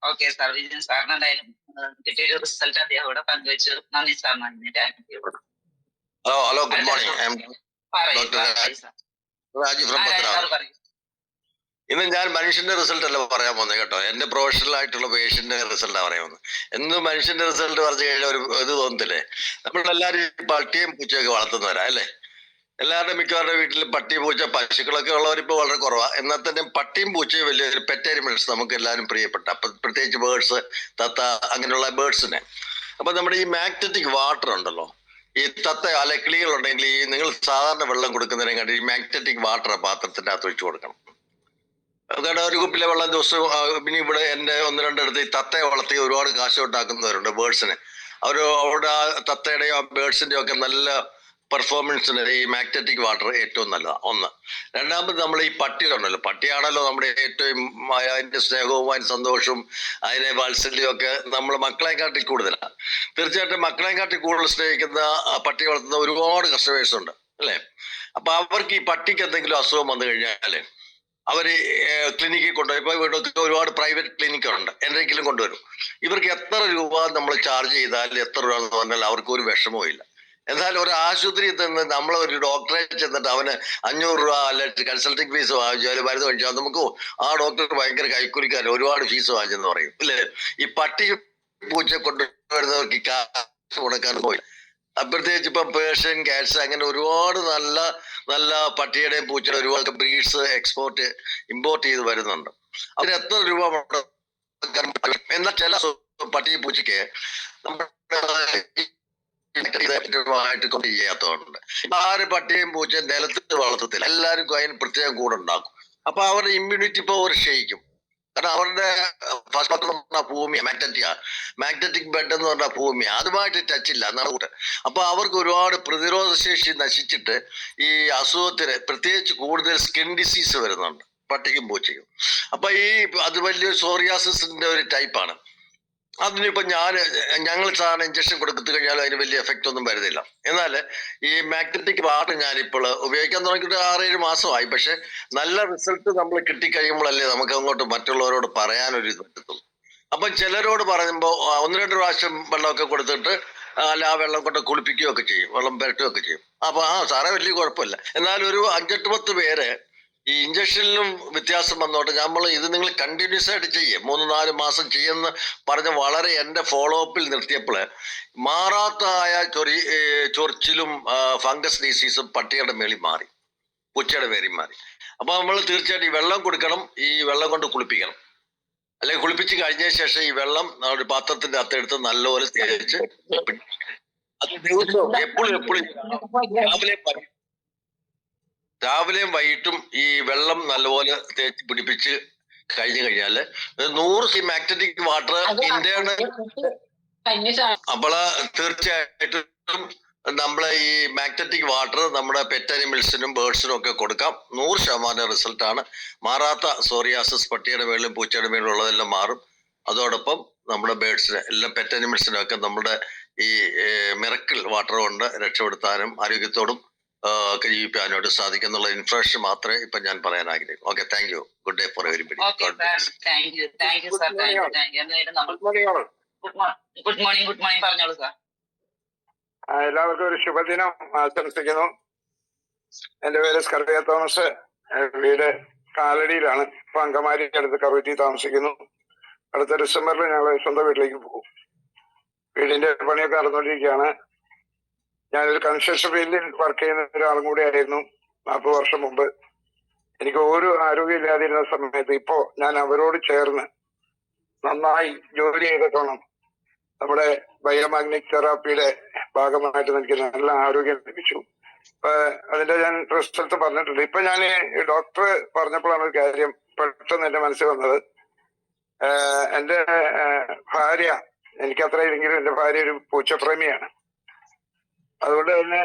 Okay sir. വിജയൻ സാറിന് എന്തായാലും കിട്ടിയൊരു റിസൾട്ട് അദ്ദേഹം ഇവിടെ പങ്കുവച്ചു. നന്ദി sir. Hello good morning. Rajeev from Pathanapuram. ഇന്ന് ഞാൻ മനുഷ്യന്റെ റിസൾട്ട് അല്ല പറയാൻ പോകുന്നത് കേട്ടോ. എന്റെ പ്രൊഫഷണൽ ആയിട്ടുള്ള പേഷ്യന്റിന്റെ റിസൾട്ടാണ് പറയാൻ പോകുന്നത്. എന്ന് മനുഷ്യന്റെ റിസൾട്ട് പറഞ്ഞു കഴിഞ്ഞാൽ ഒരു ഇത് തോന്നത്തില്ലേ? നമ്മളെല്ലാവരും പട്ടിയും പൂച്ചയൊക്കെ വളർത്തുന്നവരാ അല്ലേ? എല്ലാവരുടെ മിക്കവാറുടെ വീട്ടിൽ പട്ടി, പൂച്ച, പശുക്കളൊക്കെ ഉള്ളവരിപ്പോൾ വളരെ കുറവാണ്. എന്നാൽ തന്നെ പട്ടിയും പൂച്ചയും വലിയൊരു പെറ്റ് ആനിമൽസ് നമുക്ക് എല്ലാവരും പ്രിയപ്പെട്ട. അപ്പം പ്രത്യേകിച്ച് ബേർഡ്സ്, തത്ത, അങ്ങനെയുള്ള ബേർഡ്സിനെ. അപ്പം നമ്മുടെ ഈ മാഗ്നറ്റിക് വാട്ടർ ഉണ്ടല്ലോ, ഈ തത്ത അല്ലെ കിളികളുണ്ടെങ്കിൽ ഈ നിങ്ങൾ സാധാരണ വെള്ളം കൊടുക്കുന്നതിനെ കണ്ട് ഈ മാഗ്നറ്റിക് വാട്ടർ പാത്രത്തിൻ്റെ അകത്ത് ഒഴിച്ചു കൊടുക്കണം. കാരണം ഒരു കുപ്പിലെ വെള്ളം ദിവസവും. പിന്നെ ഇവിടെ എൻ്റെ 1-2 അടുത്ത് ഈ തത്തയെ വളർത്തി ഒരുപാട് കാശ് ഉണ്ടാക്കുന്നവരുണ്ട് ബേർഡ്സിന്. അവരുടെ ആ തത്തയുടെയോ ബേർഡ്സിൻ്റെയോ ഒക്കെ നല്ല പെർഫോമൻസിന് ഈ മാഗ്നറ്റിക് വാട്ടർ ഏറ്റവും നല്ലതാണ്. ഒന്ന്. രണ്ടാമത് നമ്മൾ ഈ പട്ടിയുണ്ടല്ലോ, പട്ടിയാണല്ലോ നമ്മുടെ ഏറ്റവും അതിൻ്റെ സ്നേഹവും അതിന് സന്തോഷവും അതിനെ വാത്സല്യവും ഒക്കെ നമ്മൾ മക്കളെക്കാട്ടി കൂടുതലാണ്. തീർച്ചയായിട്ടും മക്കളെക്കാട്ടി കൂടുതൽ സ്നേഹിക്കുന്ന പട്ടി വളർത്തുന്ന ഒരുപാട് കസ്റ്റമേഴ്സ് ഉണ്ട് അല്ലേ? അപ്പൊ അവർക്ക് ഈ പട്ടിക്ക് എന്തെങ്കിലും അസുഖം വന്നു കഴിഞ്ഞാൽ അവര് ക്ലിനിക്കിൽ കൊണ്ടുപോയി. ഇപ്പൊ ഇവിടെയൊക്കെ ഒരുപാട് പ്രൈവറ്റ് ക്ലിനിക്കുണ്ട്, എന്തെങ്കിലും കൊണ്ടുവരും. ഇവർക്ക് എത്ര രൂപ നമ്മൾ ചാർജ് ചെയ്താൽ എത്ര രൂപ എന്ന് പറഞ്ഞാൽ അവർക്ക് ഒരു വിഷമവും ഇല്ല. എന്നാൽ ഒരു ആശുപത്രിയിൽ നിന്ന് നമ്മൾ ഒരു ഡോക്ടറെ ചെന്നിട്ട് അവന് 500 രൂപ അല്ലെ കൺസൾട്ടിങ് ഫീസ് വാങ്ങിച്ചാൽ മരുന്ന് കഴിച്ചാൽ നമുക്ക് ആ ഡോക്ടർ ഭയങ്കര കൈക്കൂലിക്കാരൻ ഒരുപാട് ഫീസ് വാങ്ങിച്ചെന്ന് പറയും ഇല്ലേ? ഈ പട്ടി പൂച്ച കൊണ്ടുവരുന്നവർക്ക് കാശ് കൊടുക്കാൻ പോയി. പ്രത്യേകിച്ച് ഇപ്പൊ പേർഷ്യൻ കാറ്റ്സ് അങ്ങനെ ഒരുപാട് നല്ല നല്ല പട്ടിയുടെയും പൂച്ചയുടെ ഒരുപാട് ബ്രീഡ്സ് ഇമ്പോർട്ട് ചെയ്ത് വരുന്നുണ്ട്. അതിന് എത്ര രൂപ എന്നാൽ ചില പട്ടി പൂച്ചയ്ക്ക് നമ്മുടെ കൊണ്ട് ചെയ്യാത്തതുണ്ട്. ആര് പട്ടിയും പൂച്ചയും നിലത്ത് വളർത്തത്തില്ല, എല്ലാവർക്കും അതിന് പ്രത്യേകം കൂടുണ്ടാക്കും. അപ്പൊ അവരുടെ ഇമ്മ്യൂണിറ്റി പവർ ക്ഷയിക്കും. കാരണം അവരുടെ ഭൂമിയ മാഗ്നറ്റിക് ബെഡ് എന്ന് പറഞ്ഞ ഭൂമിയ അതുമായിട്ട് ടച്ച് ഇല്ല എന്നാണ്. അപ്പൊ അവർക്ക് ഒരുപാട് പ്രതിരോധ ശേഷി നശിച്ചിട്ട് ഈ അസുഖത്തിന് പ്രത്യേകിച്ച് കൂടുതൽ സ്കിൻ ഡിസീസ് വരുന്നുണ്ട് പട്ടിക്കും പൂച്ചയ്ക്കും. അപ്പൊ അത് വലിയ സോറിയാസിന്റെ ഒരു ടൈപ്പാണ്. അതിനിപ്പോ ഞങ്ങൾ സാധാരണ ഇഞ്ചക്ഷൻ കൊടുത്തു കഴിഞ്ഞാൽ അതിന് വലിയ എഫക്റ്റ് ഒന്നും വരുന്നില്ല. എന്നാൽ ഈ മാഗ്നറ്റിക് വാട്ടർ ഞാനിപ്പോൾ ഉപയോഗിക്കാൻ തുടങ്ങിയിട്ട് 6-7 മാസമായി. പക്ഷെ നല്ല റിസൾട്ട് നമ്മൾ കിട്ടിക്കഴിയുമ്പോഴല്ലേ നമുക്ക് അങ്ങോട്ട് മറ്റുള്ളവരോട് പറയാനൊരു ഇത് പറ്റത്തുള്ളൂ. അപ്പൊ ചിലരോട് പറയുമ്പോൾ 1-2 പ്രാവശ്യം വെള്ളമൊക്കെ കൊടുത്തിട്ട് അല്ല ആ വെള്ളം കൊണ്ട് കുളിപ്പിക്കുകയൊക്കെ ചെയ്യും, വെള്ളം പുരട്ടുകയൊക്കെ ചെയ്യും. അപ്പൊ സാറേ വലിയ കുഴപ്പമില്ല. എന്നാൽ ഒരു 5-8 പേര് ഈ ഇഞ്ചക്ഷനിലും വ്യത്യാസം വന്നോട്ടെ നമ്മൾ ഇത് നിങ്ങൾ കണ്ടിന്യൂസ് ആയിട്ട് ചെയ്യും 3-4 മാസം ചെയ്യുന്ന പറഞ്ഞ് വളരെ എൻ്റെ ഫോളോ അപ്പിൽ നിർത്തിയപ്പോൾ മാറാത്തതായ ചൊറിച്ചിലും ഫംഗസ് ഡിസീസും പട്ടിയുടെ മേളിൽ മാറി, പൂച്ചയുടെ മേളിൽ മാറി. അപ്പൊ നമ്മൾ തീർച്ചയായിട്ടും ഈ വെള്ളം കൊടുക്കണം, ഈ വെള്ളം കൊണ്ട് കുളിപ്പിക്കണം. അല്ലെങ്കിൽ കുളിപ്പിച്ച് കഴിഞ്ഞ ശേഷം ഈ വെള്ളം ഒരു പാത്രത്തിന്റെ അകത്തെടുത്ത് നല്ലപോലെ തേച്ച് അത് ദിവസവും എപ്പോഴും രാവിലെയും വൈകിട്ടും ഈ വെള്ളം നല്ലപോലെ തേച്ച് പിടിപ്പിച്ച് കഴിഞ്ഞു കഴിഞ്ഞാല് 100 മാഗ്നറ്റിക് വാട്ടർ ഇന്ത്യയുടെ അപ്പോൾ തീർച്ചയായിട്ടും നമ്മളെ ഈ മാഗ്നറ്റിക് വാട്ടർ നമ്മുടെ പെറ്റ് അനിമൽസിനും ബേർഡ്സിനും ഒക്കെ കൊടുക്കാം. 100% റിസൾട്ടാണ്. മാറാത്ത സോറിയാസിസ് പട്ടിയുടെ മേളിലും പൂച്ചയുടെ മേളിലും ഉള്ളതെല്ലാം മാറും. അതോടൊപ്പം നമ്മുടെ ബേർഡ്സിന് എല്ലാം പെറ്റ് അനിമൽസിനും ഒക്കെ നമ്മുടെ ഈ മിറക്കിൾ വാട്ടർ കൊണ്ട് രക്ഷപ്പെടുത്താനും ആരോഗ്യത്തോടും ഒക്കെ ജീവിക്കാനായിട്ട് സാധിക്കും എന്നുള്ള ഇൻഫർമേഷൻ മാത്രമേ ഇപ്പൊ ഞാൻ പറയാൻ ആഗ്രഹിക്കും. Okay, thank you. Good day four everybody. Good morning പറഞ്ഞോളൂ സാർ. എല്ലാവർക്കും ഒരു ശുഭദിനം ആശംസിക്കുന്നു. എന്റെ പേര് സ്കറിയ തോമസ്. വീട് കാലടിയിലാണ്. ഇപ്പൊ അങ്കമാലിക്ക് അടുത്ത് കറുറ്റി താമസിക്കുന്നു. അടുത്ത ഡിസംബറിൽ ഞങ്ങൾ സ്വന്തം വീട്ടിലേക്ക് പോകും. വീടിന്റെ പണിയൊക്കെ നടന്നുകൊണ്ടിരിക്കുകയാണ്. ഞാനൊരു കൺസ്ട്രക്ഷൻ ഫീൽഡിൽ വർക്ക് ചെയ്യുന്ന ഒരാളും കൂടി ആയിരുന്നു 40 വർഷം മുമ്പ്. എനിക്ക് ഒരു ആരോഗ്യം ഇല്ലാതിരുന്ന സമയത്ത് ഇപ്പോ ഞാൻ അവരോട് ചേർന്ന് നന്നായി ജോലി ചെയ്തിട്ടോണം നമ്മുടെ ബയോമാഗ്നറ്റിക് തെറാപ്പിയുടെ ഭാഗമായിട്ട് എനിക്ക് നല്ല ആരോഗ്യം ലഭിച്ചു. അതിന്റെ ഞാൻ റിസൾട്ട് പറഞ്ഞിട്ടുണ്ട്. ഇപ്പൊ ഞാൻ ഡോക്ടർ പറഞ്ഞപ്പോഴാണ് ഒരു കാര്യം പെട്ടെന്ന് എന്റെ മനസ്സിൽ വന്നത്. എന്റെ ഭാര്യ, എനിക്കത്ര ഇല്ലെങ്കിലും എന്റെ ഭാര്യ ഒരു പൂച്ചപ്രേമിയാണ്. അതുകൊണ്ട് തന്നെ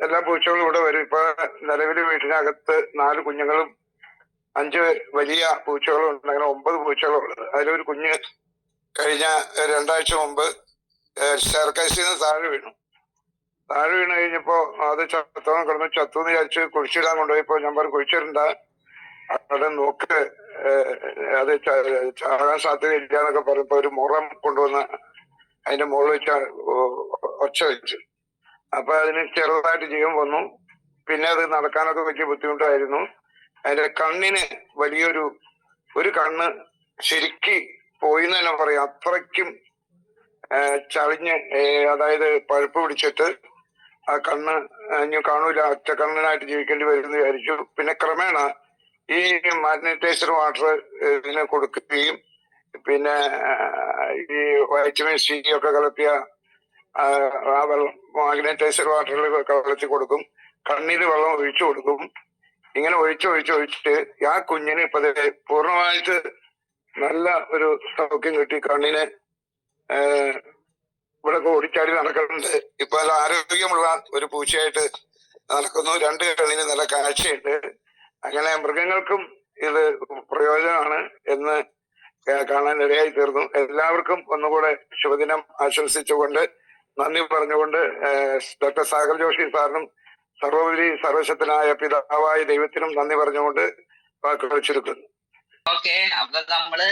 എല്ലാ പൂച്ചകളും ഇവിടെ വരും. ഇപ്പൊ നിലവിൽ വീട്ടിനകത്ത് 4 കുഞ്ഞുങ്ങളും 5 വലിയ പൂച്ചകളും ഉണ്ട്. അങ്ങനെ 9 പൂച്ചകളുള്ളത്. അതിലൊരു കുഞ്ഞ് കഴിഞ്ഞ 2 ആഴ്ച മുമ്പ് സ്റ്റെയർകേസിൽ നിന്ന് താഴെ വീണു കഴിഞ്ഞപ്പോ അത് ചത്തോളം കിടന്നു. ചത്തുന്ന് വിചാരിച്ച് കുഴിച്ചിടാൻ കൊണ്ടുപോയപ്പോ ഞാൻ പറഞ്ഞു കുഴിച്ചിടണ്ട, അവിടെ നോക്ക്, അത് ചാകാൻ സാധ്യതയില്ല എന്നൊക്കെ പറഞ്ഞപ്പോ ഒരു മുറം കൊണ്ടുവന്ന് അതിന്റെ മുകളിൽ വെച്ച് ഒച്ച വെച്ചു. അപ്പൊ അതിന് ചെറുതായിട്ട് ജീവൻ വന്നു. പിന്നെ അത് നടക്കാനൊക്കെ വലിയ ബുദ്ധിമുട്ടായിരുന്നു. അതിന്റെ കണ്ണിന് ഒരു കണ്ണ് ശരിക്ക് പോയി എന്ന് തന്നെ പറയാം. അത്രയ്ക്കും ചളിഞ്ഞ്, അതായത് പഴുപ്പ് പിടിച്ചിട്ട് ആ കണ്ണ് ഇനി കാണൂല, ഒറ്റ കണ്ണിനായിട്ട് ജീവിക്കേണ്ടി വരുമെന്ന് വിചാരിച്ചു. പിന്നെ ക്രമേണ ഈ മാഗ്നറ്റൈസർ വാട്ടർ ഇതിന് കൊടുക്കുകയും പിന്നെ ഈ വൈറ്റമിൻ സി ഒക്കെ കലർത്തിയ ആ വെള്ളം മാഗ്നറ്റൈസർ വാട്ടറിൽ കലർത്തി കൊടുക്കും. കണ്ണിൽ വെള്ളം ഒഴിച്ചു കൊടുക്കും. ഇങ്ങനെ ഒഴിച്ചിട്ട് ആ കുഞ്ഞിന് ഇപ്പൊ പൂർണ്ണമായിട്ട് നല്ല ഒരു സൗഖ്യം കിട്ടി. കണ്ണിന് ഇവിടെ ഓടിച്ചാടി നടക്കുന്നുണ്ട്. ഇപ്പൊ നല്ല ആരോഗ്യമുള്ള ഒരു പൂച്ചയായിട്ട് നടക്കുന്നു. 2 കണ്ണിന് നല്ല കാഴ്ചയുണ്ട്. അങ്ങനെ മൃഗങ്ങൾക്കും ഇത് പ്രയോജനമാണ് എന്ന് കാണാൻ ഇടയായി തീർന്നു. എല്ലാവർക്കും ഒന്നുകൂടെ ശുഭദിനം ആശംസിച്ചുകൊണ്ട് നന്ദി പറഞ്ഞുകൊണ്ട് ഡോക്ടർ സാഗർ ജോഷി സാറിനും സർവോപരി സർവശക്തനായ പിതാവായ ദൈവത്തിനും നന്ദി പറഞ്ഞുകൊണ്ട് വാക്കുകൾ ചുരുക്കുന്നു. ഓക്കെ, അപ്പൊ നമ്മള്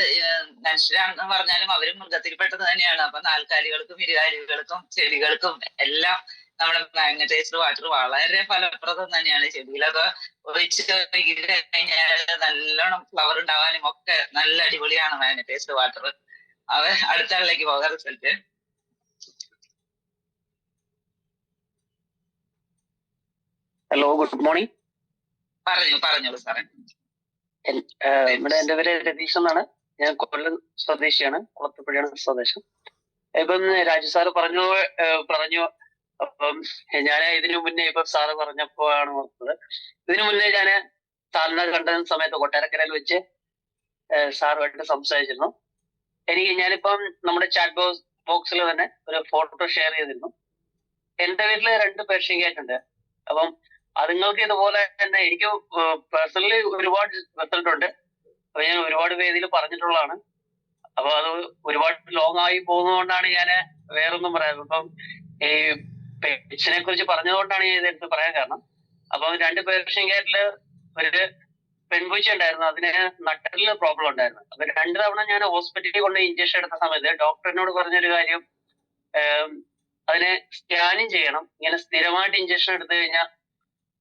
മനുഷ്യരാണെന്ന് പറഞ്ഞാലും അവരും മൃഗത്തിൽപ്പെട്ടത് തന്നെയാണ്. അപ്പൊ നാൽക്കാലികൾക്കും ഇരുകാലികൾക്കും ചെടികൾക്കും എല്ലാം നമ്മുടെ മാഗ്നറ്റൈസ്ഡ് വാട്ടർ വളരെ ഫലപ്രദം തന്നെയാണ്. ചെടിയിലൊക്കെ ഒഴിച്ച് കഴിഞ്ഞാൽ നല്ലോണം ഫ്ലവർ ഉണ്ടാവാനും ഒക്കെ നല്ല അടിപൊളിയാണ് മാഗ്നറ്റൈസ്ഡ് വാട്ടർ. അടുത്ത ആളിലേക്ക് പോകാം. Result hello, good morning. പറഞ്ഞോളൂ സാറേ. ഇവിടെ എന്റെ പേര് രതീഷ് എന്നാണ്. ഞാൻ കൊല്ലം സ്വദേശിയാണ്, കുളത്തുപുഴയാണ് സ്വദേശം. ഇപ്പം രാജു സാറ് പറഞ്ഞു അപ്പം ഞാൻ ഇതിനു മുന്നേ ഇപ്പൊ സാറ് പറഞ്ഞപ്പോഴാണ് ഓർത്തത്. ഇതിനു മുന്നേ ഞാൻ സാറിനെ കണ്ട സമയത്ത് കൊട്ടാരക്കരയിൽ വെച്ച് സാറുമായിട്ട് സംസാരിച്ചിരുന്നു. ഞാനിപ്പം നമ്മുടെ ചാറ്റ് ബോക്സിൽ തന്നെ ഒരു ഫോട്ടോ ഷെയർ ചെയ്തിരുന്നു. എന്റെ വീട്ടില് 2 പേർഷ്യൻ ക്യാറ്റ് ഉണ്ട്. അപ്പം അതുങ്ങൾക്ക് ഇതുപോലെ തന്നെ എനിക്ക് പേഴ്സണലി ഒരുപാട് റിസൾട്ട് ഉണ്ട്. അപ്പൊ ഞാൻ ഒരുപാട് വേദിയിൽ പറഞ്ഞിട്ടുള്ളതാണ്. അപ്പൊ അത് ഒരുപാട് ലോങ് ആയി പോകുന്നതുകൊണ്ടാണ് ഞാൻ വേറൊന്നും പറയാറ്. ഇപ്പം ഈ പെറ്റ്സിനെ കുറിച്ച് പറഞ്ഞതുകൊണ്ടാണ് ഞാൻ ഇതെടുത്ത് പറയാൻ കാരണം. അപ്പൊ 2 പേർഷ്യൻ ക്യാറ്റില് ഒരു പെൺപൂച്ച ഉണ്ടായിരുന്നു. അതിന് നട്ടലിന് പ്രോബ്ലം ഉണ്ടായിരുന്നു. അപ്പൊ 2 തവണ ഞാൻ ഹോസ്പിറ്റലിൽ കൊണ്ട് ഇഞ്ചക്ഷൻ എടുത്ത സമയത്ത് ഡോക്ടറിനോട് പറഞ്ഞൊരു കാര്യം, അതിനെ സ്കാനിങ് ചെയ്യണം. ഇങ്ങനെ സ്ഥിരമായിട്ട് ഇഞ്ചക്ഷൻ എടുത്തു കഴിഞ്ഞാൽ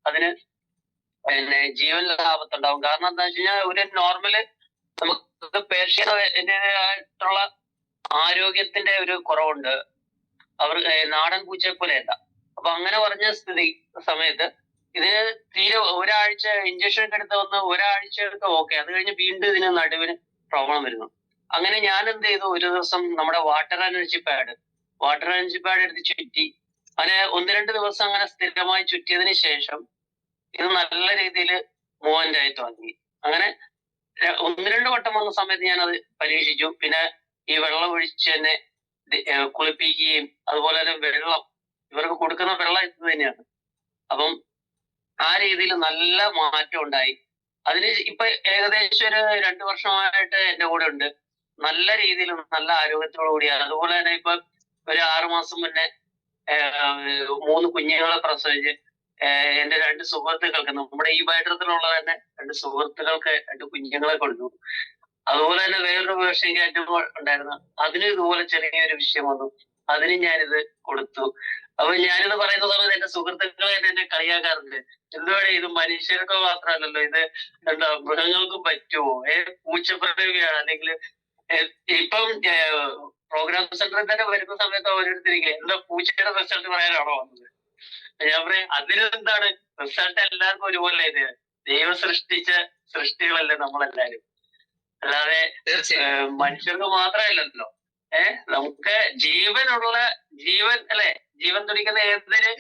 അതിന് ജീവനിൽ ആപത്തുണ്ടാവും. കാരണം എന്താ വെച്ച് കഴിഞ്ഞാൽ ഒരു നോർമല് നമുക്ക് പേർഷ്യനായിട്ടുള്ള ആരോഗ്യത്തിന്റെ ഒരു കുറവുണ്ട്. അവർ നാടൻ പൂച്ചയെ പോലെയല്ല. അപ്പൊ അങ്ങനെ പറഞ്ഞ സമയത്ത് ഇതിന് തീരെ ഒരാഴ്ച ഇഞ്ചക്ഷൻ ഒക്കെ എടുത്ത് വന്ന് ഒരാഴ്ചയൊക്കെ ഓക്കെ. അത് കഴിഞ്ഞ് വീണ്ടും ഇതിന് നടുവിന് പ്രോബ്ലം വരുന്നു. അങ്ങനെ ഞാൻ എന്ത് ചെയ്തു, ഒരു ദിവസം നമ്മുടെ വാട്ടർ എനർജി പാഡ് എടുത്ത് ചുറ്റി. അങ്ങനെ 1-2 ദിവസം അങ്ങനെ സ്ഥിരമായി ചുറ്റിയതിന് ശേഷം ഇത് നല്ല രീതിയിൽ മൂവ്മെന്റ് ആയി തുടങ്ങി. അങ്ങനെ 1-2 വട്ടം വന്ന സമയത്ത് ഞാൻ അത് പരീക്ഷിച്ചു. പിന്നെ ഈ വെള്ളം ഒഴിച്ച് തന്നെ കുളിപ്പിക്കുകയും അതുപോലെ തന്നെ വെള്ളം, ഇവർക്ക് കൊടുക്കുന്ന വെള്ളം ഇത് തന്നെയാണ്. അപ്പം ആ രീതിയിൽ നല്ല മാറ്റം ഉണ്ടായി. അതിന് ഇപ്പൊ ഏകദേശം ഒരു 2 വർഷമായിട്ട് എന്റെ കൂടെ ഉണ്ട്. നല്ല രീതിയിൽ നല്ല ആരോഗ്യത്തോടു കൂടിയാണ്. അതുപോലെ തന്നെ ഇപ്പൊ ഒരു 6 മാസം മുന്നേ 3 കുഞ്ഞുങ്ങളെ പ്രസവിച്ച് എന്റെ 2 സുഹൃത്തുക്കൾക്ക്, നമ്മുടെ ഈ പൈതൃകത്തിലുള്ള തന്നെ 2 സുഹൃത്തുക്കൾക്ക് 2 കുഞ്ഞുങ്ങളെ കൊടുത്തു. അതുപോലെ തന്നെ വേറൊരു പേർഷ്യൻ ക്യാറ്റ് ഉണ്ടായിരുന്നു. അതിന് ഇതുപോലെ ചെറിയൊരു വിഷയം വന്നു. അതിന് ഞാനിത് കൊടുത്തു. അപ്പൊ ഞാനിത് പറയുന്ന സമയത്ത് എന്റെ സുഹൃത്തുക്കളെ എന്നെ കളിയാക്കാറുണ്ട്. എന്തുവാണ് ഇത്, മനുഷ്യർക്ക് മാത്രമല്ലല്ലോ ഇത്, എന്താ മൃഗങ്ങൾക്കും പറ്റുമോ? പൂച്ചപ്രേമിയാണ്. അല്ലെങ്കിൽ ഇപ്പം പ്രോഗ്രാം സെന്ററിൽ തന്നെ വരുന്ന സമയത്ത് ഓരോരുത്തരിക്കും എന്താ പൂച്ചയുടെ റിസൾട്ട് പറയാനാണോ വന്നത്? ഞാൻ പറയാം, അതിനെന്താണ്, റിസൾട്ട് എല്ലാവർക്കും ഒരുപോലെ. ഇത് ദൈവം സൃഷ്ടിച്ച സൃഷ്ടികളല്ലേ നമ്മളെല്ലാരും. അല്ലാതെ മനുഷ്യർക്ക് മാത്രമല്ലല്ലോ. നമുക്ക് ജീവൻ അല്ലെ, ജീവൻ തുടിക്കുന്ന ഏതൊരു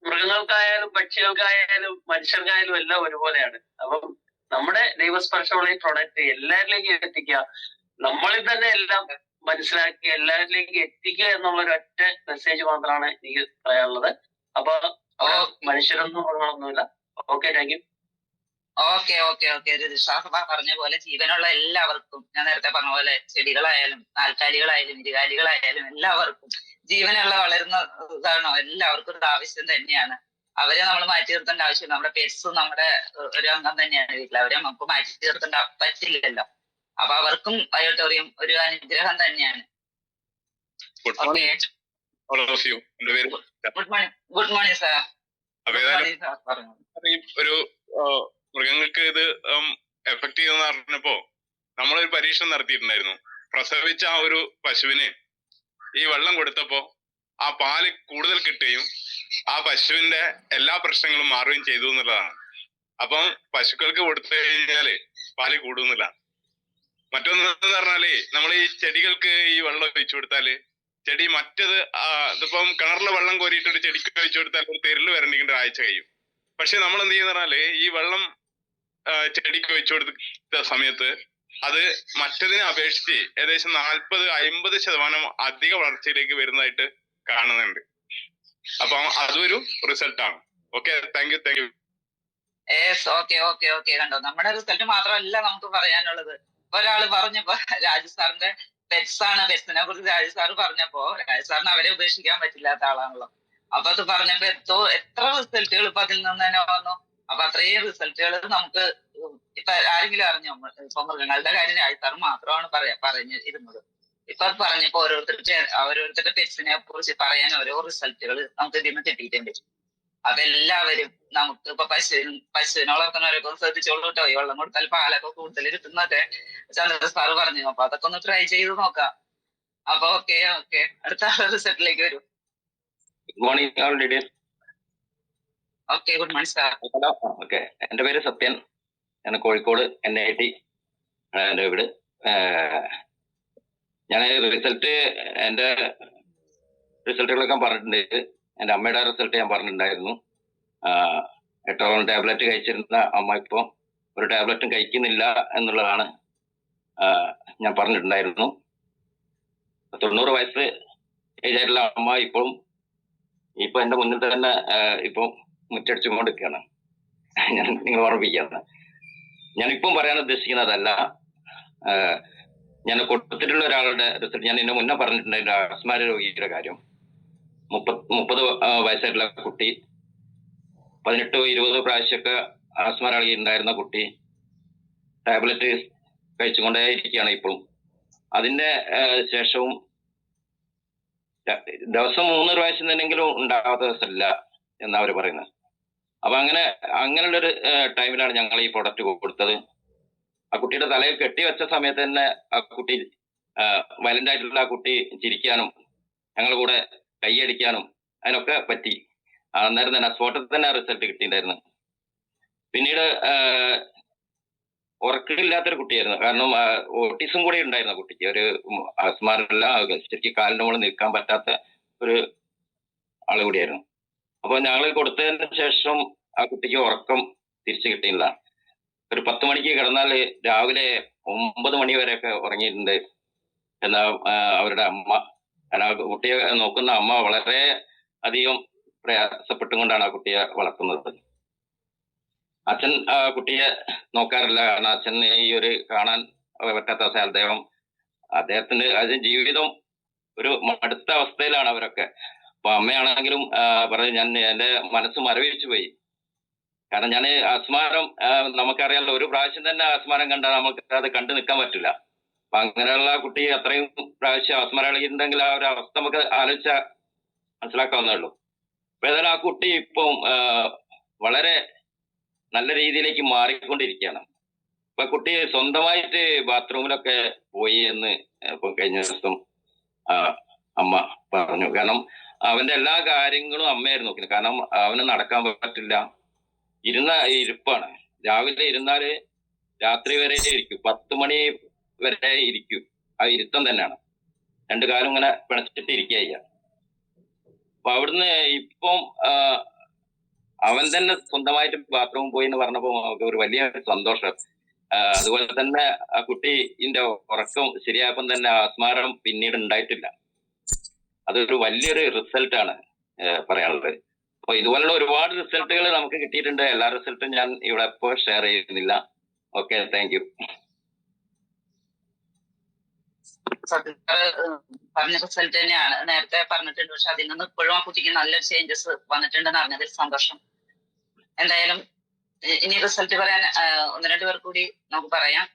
മൃഗങ്ങൾക്കായാലും പക്ഷികൾക്കായാലും മനുഷ്യർക്കായാലും എല്ലാം ഒരുപോലെയാണ്. അപ്പം നമ്മുടെ ദൈവസ്പർശമുള്ള ഈ പ്രൊഡക്റ്റ് എല്ലാവരിലേക്കും എത്തിക്കുക, നമ്മളിൽ തന്നെ എല്ലാം മനസ്സിലാക്കി എല്ലാവരിലേക്കും എത്തിക്കുക എന്നുള്ള ഒരു ഒറ്റ മെസ്സേജ് മാത്രമാണ് എനിക്ക് പറയാനുള്ളത്. അപ്പൊ മനുഷ്യരൊന്നും മൃഗങ്ങളൊന്നുമില്ല. Okay, thank you. Okay registrar പറഞ്ഞ പോലെ ജീവനുള്ള എല്ലാവർക്കും, ഞാൻ നേരത്തെ പറഞ്ഞ പോലെ ചെടികളായാലും നാൽക്കാലികളായാലും ഇരുകാലികളായാലും എല്ലാവർക്കും ജീവനുള്ള വളരുന്ന ഇതാണോ, എല്ലാവർക്കും ഒരു ആവശ്യം തന്നെയാണ്. അവരെ നമ്മൾ മാറ്റി നിർത്തേണ്ട ആവശ്യം, നമ്മുടെ പെറ്റ്സും നമ്മുടെ ഒരു അംഗം തന്നെയാണ് വീട്ടിൽ. അവരെ നമുക്ക് മാറ്റി നിർത്തേണ്ട പറ്റില്ലല്ലോ. അപ്പൊ അവർക്കും ബയോട്ടോറിയം ഒരു അനുഗ്രഹം തന്നെയാണ്. Good morning sir. ഒരു മൃഗങ്ങൾക്ക് ഇത് എഫക്ട് ചെയ്യുന്ന പറഞ്ഞപ്പോ നമ്മളൊരു പരീക്ഷണം നടത്തിയിട്ടുണ്ടായിരുന്നു. പ്രസവിച്ച ആ ഒരു പശുവിന് ഈ വെള്ളം കൊടുത്തപ്പോ ആ പാല് കൂടുതൽ കിട്ടുകയും ആ പശുവിന്റെ എല്ലാ പ്രശ്നങ്ങളും മാറുകയും ചെയ്തു എന്നുള്ളതാണ്. അപ്പം പശുക്കൾക്ക് കൊടുത്തു കഴിഞ്ഞാല് പാല് കൂടുന്നില്ല. മറ്റൊന്നെന്ന് പറഞ്ഞാല് നമ്മൾ ഈ ചെടികൾക്ക് ഈ വെള്ളം ഒഴിച്ചു കൊടുത്താല് ചെടി ഇതിപ്പം കിണറിലെ വെള്ളം കോരിയിട്ട് ഒരു ചെടിക്ക് ഒഴിച്ചു കൊടുത്താൽ ഒരു തെരില് വരണ്ടിക്കേണ്ട ആഴ്ച കഴിയും. പക്ഷെ നമ്മൾ എന്ത് ചെയ്യുന്ന പറഞ്ഞാല് ഈ വെള്ളം ചെടിക്ക് ഒഴിച്ചു കൊടുത്ത സമയത്ത് അത് മറ്റതിനെ അപേക്ഷിച്ച് ഏകദേശം 40-50% അധിക വളർച്ചയിലേക്ക് വരുന്നതായിട്ട് കാണുന്നുണ്ട്. അപ്പം അതൊരു റിസൾട്ടാണ്. Okay, thank you. ഓക്കെ കണ്ടോ, നമ്മുടെ റിസൾട്ട് മാത്രമല്ല നമുക്ക് പറയാനുള്ളത്. ഒരാള് പറഞ്ഞപ്പോ രാജു സാറിന്റെ പെറ്റ്സിനെ കുറിച്ച് രാജു സാറ് പറഞ്ഞപ്പോ, രാജു സാറിന് അവരെ ഉപേക്ഷിക്കാൻ പറ്റില്ലാത്ത ആളാണല്ലോ. അപ്പൊ അത് പറഞ്ഞപ്പോ എത്ര റിസൾട്ടുകൾ ഇപ്പൊ അതിൽ നിന്ന് തന്നെ വന്നു. അപ്പൊ അത്രയും റിസൾട്ടുകൾ നമുക്ക് ഇപ്പൊ ആരെങ്കിലും അറിഞ്ഞോ? ഇപ്പൊ മൃഗങ്ങളുടെ കാര്യം രാജു സാർ മാത്രമാണ് പറഞ്ഞിരുന്നത്. ഇപ്പൊ പറഞ്ഞപ്പോ ഓരോരുത്തരുടെ പെറ്റ്സിനെ കുറിച്ച് പറയാൻ ഓരോ റിസൾട്ടുകൾ നമുക്ക് ഇതിൽ നിന്ന് കിട്ടിയിട്ടുണ്ട്. അപ്പൊ എല്ലാവരും നമുക്ക് ഇപ്പൊ പശുവിനെ വളർത്തുന്നവരൊക്കെ ശ്രദ്ധിച്ചോളൂ കേട്ടോ. ഈ വെള്ളം കൊടുത്താൽ പാലൊക്കെ കൂടുതൽ കിട്ടുന്നൊക്കെ ചന്ദ്ര സാറ് പറഞ്ഞു. അപ്പൊ അതൊക്കെ ഒന്ന് ട്രൈ ചെയ്ത് നോക്കാം. അപ്പൊ ഓക്കെ അടുത്ത റിസൾട്ടിലേക്ക് വരും. Good morning. Okay, good morning sir. Hello, okay. എൻ്റെ പേര് സത്യൻ. ഞാൻ കോഴിക്കോട് NIT എൻ്റെ വീട്. ഞാൻ റിസൾട്ട് എൻ്റെ റിസൾട്ടുകളൊക്കെ പറഞ്ഞിട്ടുണ്ട്. എൻ്റെ അമ്മയുടെ റിസൾട്ട് ഞാൻ പറഞ്ഞിട്ടുണ്ടായിരുന്നു. 8 ടാബ്ലറ്റ് കഴിച്ചിരുന്ന അമ്മ ഇപ്പോൾ ഒരു ടാബ്ലറ്റും കഴിക്കുന്നില്ല എന്നുള്ളതാണ് ഞാൻ പറഞ്ഞിട്ടുണ്ടായിരുന്നു. 90 വയസ്സ് ഏജായിട്ടുള്ള അമ്മ ഇപ്പൊ എൻ്റെ മുന്നിൽ തന്നെ ഇപ്പം മുറ്റടിച്ചുകൊണ്ടിരിക്കുകയാണ്. ഞാൻ നിങ്ങൾ ഓർമ്മിപ്പിക്കുകയാണ്. ഞാനിപ്പം പറയാൻ ഉദ്ദേശിക്കുന്നതല്ല, ഞാൻ കൊടുത്തിട്ടുള്ള ഒരാളുടെ റിസൾട്ട് ഞാൻ ഇതിന് മുന്നേ പറഞ്ഞിട്ടുണ്ടായിരുന്നു. ആസ്മ രോഗിയുടെ കാര്യം. 30 വയസ്സായിട്ടുള്ള കുട്ടി, 18-20 പ്രാവശ്യമൊക്കെ ആസ്മ രോഗി ഉണ്ടായിരുന്ന കുട്ടി ടാബ്ലറ്റ് കഴിച്ചുകൊണ്ടേയിരിക്കുകയാണ് ഇപ്പോഴും. അതിന്റെ ശേഷവും ദിവസം 3 പ്രാവശ്യം തന്നെങ്കിലും ഉണ്ടാകാത്ത ദിവസമില്ല എന്നാ അവർ പറയുന്നത്. അപ്പൊ അങ്ങനെയുള്ളൊരു ടൈമിലാണ് ഞങ്ങൾ ഈ പ്രൊഡക്റ്റ് കൊടുത്തത്. ആ കുട്ടിയുടെ തലയിൽ കെട്ടിവെച്ച സമയത്ത് തന്നെ ആ കുട്ടി വയലന്റ് ആയിട്ടുള്ള ആ കുട്ടി ചിരിക്കാനും ഞങ്ങളുടെ കൂടെ കൈയടിക്കാനും അതിനൊക്കെ പറ്റി. അന്നേരം തന്നെ സ്പോട്ടിൽ തന്നെ റിസൾട്ട് കിട്ടിയിട്ടുണ്ടായിരുന്നു. പിന്നീട് ഉറക്കില്ലാത്തൊരു കുട്ടിയായിരുന്നു. കാരണം ഓട്ടിസം കൂടി ഉണ്ടായിരുന്നു കുട്ടിക്ക്. ഒരു ആസ്മാരല്ല, ശരിക്കും കാലിന്റെ മുകളിൽ നിൽക്കാൻ പറ്റാത്ത ഒരു ആള് കൂടിയായിരുന്നു. അപ്പൊ ഞങ്ങൾ കൊടുത്തതിന് ശേഷം ആ കുട്ടിക്ക് ഉറക്കം തിരിച്ചു കിട്ടിയില്ല. ഒരു 10 മണിക്ക് കിടന്നാൽ രാവിലെ 9 മണി വരെയൊക്കെ ഉറങ്ങിയിട്ടുണ്ട് എന്നാ അവരുടെ അമ്മ. കാരണം ആ കുട്ടിയെ നോക്കുന്ന അമ്മ വളരെ അധികം പ്രയാസപ്പെട്ടുകൊണ്ടാണ് ആ കുട്ടിയെ വളർത്തുന്നത്. അച്ഛൻ ആ കുട്ടിയെ നോക്കാറില്ല. കാരണം അച്ഛൻ ഈ ഒരു കാണാൻ പറ്റാത്ത അദ്ദേഹത്തിന്റെ ജീവിതം ഒരു മടുത്ത അവസ്ഥയിലാണ് അവരൊക്കെ. അപ്പൊ അമ്മയാണെങ്കിലും പറഞ്ഞു, എന്റെ മനസ്സ് മരവിച്ചു പോയി. കാരണം ഞാൻ ആസ്മാരം നമുക്കറിയാലോ, ഒരു പ്രാവശ്യം തന്നെ ആസ്മാരം കണ്ടാൽ നമുക്ക് അത് കണ്ടു നിൽക്കാൻ പറ്റില്ല. അപ്പൊ അങ്ങനെയുള്ള കുട്ടി അത്രയും പ്രാവശ്യം ആസ്മാരം ഇളകിയിട്ടുണ്ടെങ്കിൽ ആ ഒരു അവസ്ഥ നമുക്ക് ആലോചിച്ചാൽ മനസ്സിലാക്കാവുന്നേ ഉള്ളൂ. അപ്പൊ ഏതായാലും ആ കുട്ടി ഇപ്പം വളരെ നല്ല രീതിയിലേക്ക് മാറിക്കൊണ്ടിരിക്കുകയാണ്. അപ്പൊ കുട്ടി സ്വന്തമായിട്ട് ബാത്റൂമിലൊക്കെ പോയി എന്ന് ഇപ്പൊ കഴിഞ്ഞ ദിവസം അമ്മ പറഞ്ഞു. കാരണം അവന്റെ എല്ലാ കാര്യങ്ങളും അമ്മയായിരുന്നു നോക്കുന്നത്. കാരണം അവന് നടക്കാൻ പറ്റില്ല, ഇരിപ്പാണ്. രാവിലെ ഇരുന്നാല് രാത്രി വരെ ഇരിക്കും, 10 മണി വരെ ഇരിക്കും. ആ ഇരുത്തം തന്നെയാണ്. 2 കാലം ഇങ്ങനെ പിണച്ചിട്ട് ഇരിക്കുക. അപ്പൊ അവിടുന്ന് ഇപ്പം അവൻ തന്നെ സ്വന്തമായിട്ട് ബാത്റൂമിൽ പോയി എന്ന് പറഞ്ഞപ്പോ നമുക്ക് ഒരു വലിയ സന്തോഷം. അതുപോലെ തന്നെ ആ കുട്ടിന്റെ ഉറക്കം ശരിയായപ്പം തന്നെ ആസ്മാരം പിന്നീട് ഉണ്ടായിട്ടില്ല. അതൊരു വലിയൊരു റിസൾട്ടാണ് പറയാനുള്ളത്. അപ്പൊ ഇതുപോലുള്ള ഒരുപാട് റിസൾട്ടുകൾ നമുക്ക് കിട്ടിയിട്ടുണ്ട്. എല്ലാ റിസൾട്ടും ഞാൻ ഇവിടെ ഇപ്പോൾ ഷെയർ ചെയ്യുന്നില്ല. Okay, thank U. പറഞ്ഞ റിസൾട്ട് തന്നെയാണ് നേരത്തെ പറഞ്ഞിട്ടുണ്ട്. പക്ഷെ അതിൽ നിന്ന് ഇപ്പോഴും ആ കുട്ടിക്ക് നല്ലൊരു ചേഞ്ചസ് വന്നിട്ടുണ്ടെന്ന് അറിഞ്ഞതിൽ സന്തോഷം. എന്തായാലും ഇനി റിസൾട്ട് പറയാൻ 1-2 പേർ കൂടി നമുക്ക് പറയാം,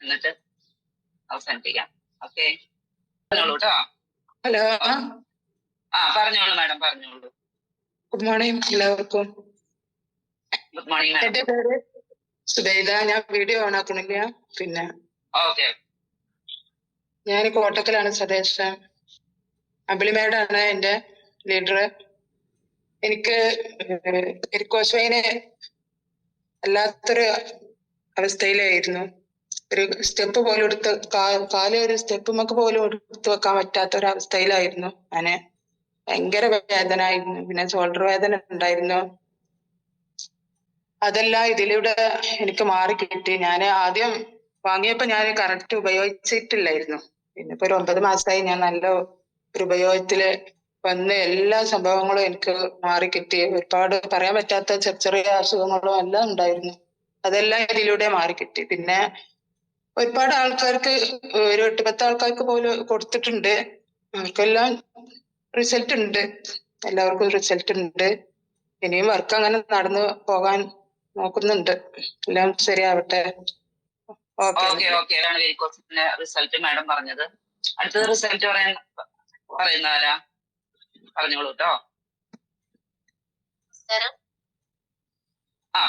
എന്നിട്ട് അവസാനിപ്പിക്കാം. ഓക്കെ, പറഞ്ഞോളൂ കേട്ടോ. ഹലോ, പറഞ്ഞോളൂ മാഡം, പറഞ്ഞോളൂ. ഗുഡ് മോർണിംഗ് എല്ലാവർക്കും. Good morning madam. എന്റെ പേര് സുബൈദ. ഞാൻ വീഡിയോ ഓൺ ആക്കണില്ല. പിന്നെ ഓക്കെ, ഞാൻ കോട്ടക്കലാണ് സ്വദേശം. അമ്പിളി മേഡാണ് എന്റെ ലീഡർ. എനിക്ക് എരിക്കോശ്വൈന് അല്ലാത്തൊരു അവസ്ഥയിലായിരുന്നു. ഒരു സ്റ്റെപ്പ് പോലും കാല് ഒരു സ്റ്റെപ്പുമൊക്കെ പോലും എടുത്തു വെക്കാൻ പറ്റാത്ത ഒരു അവസ്ഥയിലായിരുന്നു ഞാന്. ഭയങ്കര വേദന ആയിരുന്നു. പിന്നെ ഷോൾഡർ വേദന ഉണ്ടായിരുന്നു. അതെല്ലാം ഇതിലൂടെ എനിക്ക് മാറി കിട്ടി. ഞാൻ ആദ്യം വാങ്ങിയപ്പോ ഞാൻ കറക്റ്റ് ഉപയോഗിച്ചിട്ടില്ലായിരുന്നു. പിന്നെ ഇപ്പൊ ഒരു 9 മാസമായി ഞാൻ നല്ല ഒരു ഉപയോഗത്തില് വന്ന് എല്ലാ സംഭവങ്ങളും എനിക്ക് മാറി കിട്ടി. ഒരുപാട് പറയാൻ പറ്റാത്ത ചെറിയ അസുഖങ്ങളും എല്ലാം ഉണ്ടായിരുന്നു. അതെല്ലാം ഇതിലൂടെ മാറി കിട്ടി. പിന്നെ ഒരുപാട് ആൾക്കാർക്ക്, ഒരു 8-10 ആൾക്കാർക്ക് പോലും കൊടുത്തിട്ടുണ്ട്. അവർക്കെല്ലാം റിസൾട്ട് ഉണ്ട്. എല്ലാവർക്കും റിസൾട്ട് ഉണ്ട്. ഇനിയും വർക്ക് അങ്ങനെ നടന്നു പോകാൻ നോക്കുന്നുണ്ട്. എല്ലാം ശരിയാവട്ടെ. ഓക്കെ. അതാണ് വെരിക്കോസിന്റെ റിസൾട്ട് മാഡം പറഞ്ഞത്. അടുത്തത് റിസൾട്ട് പറയുന്നവരാ? പറഞ്ഞോളൂ കേട്ടോ.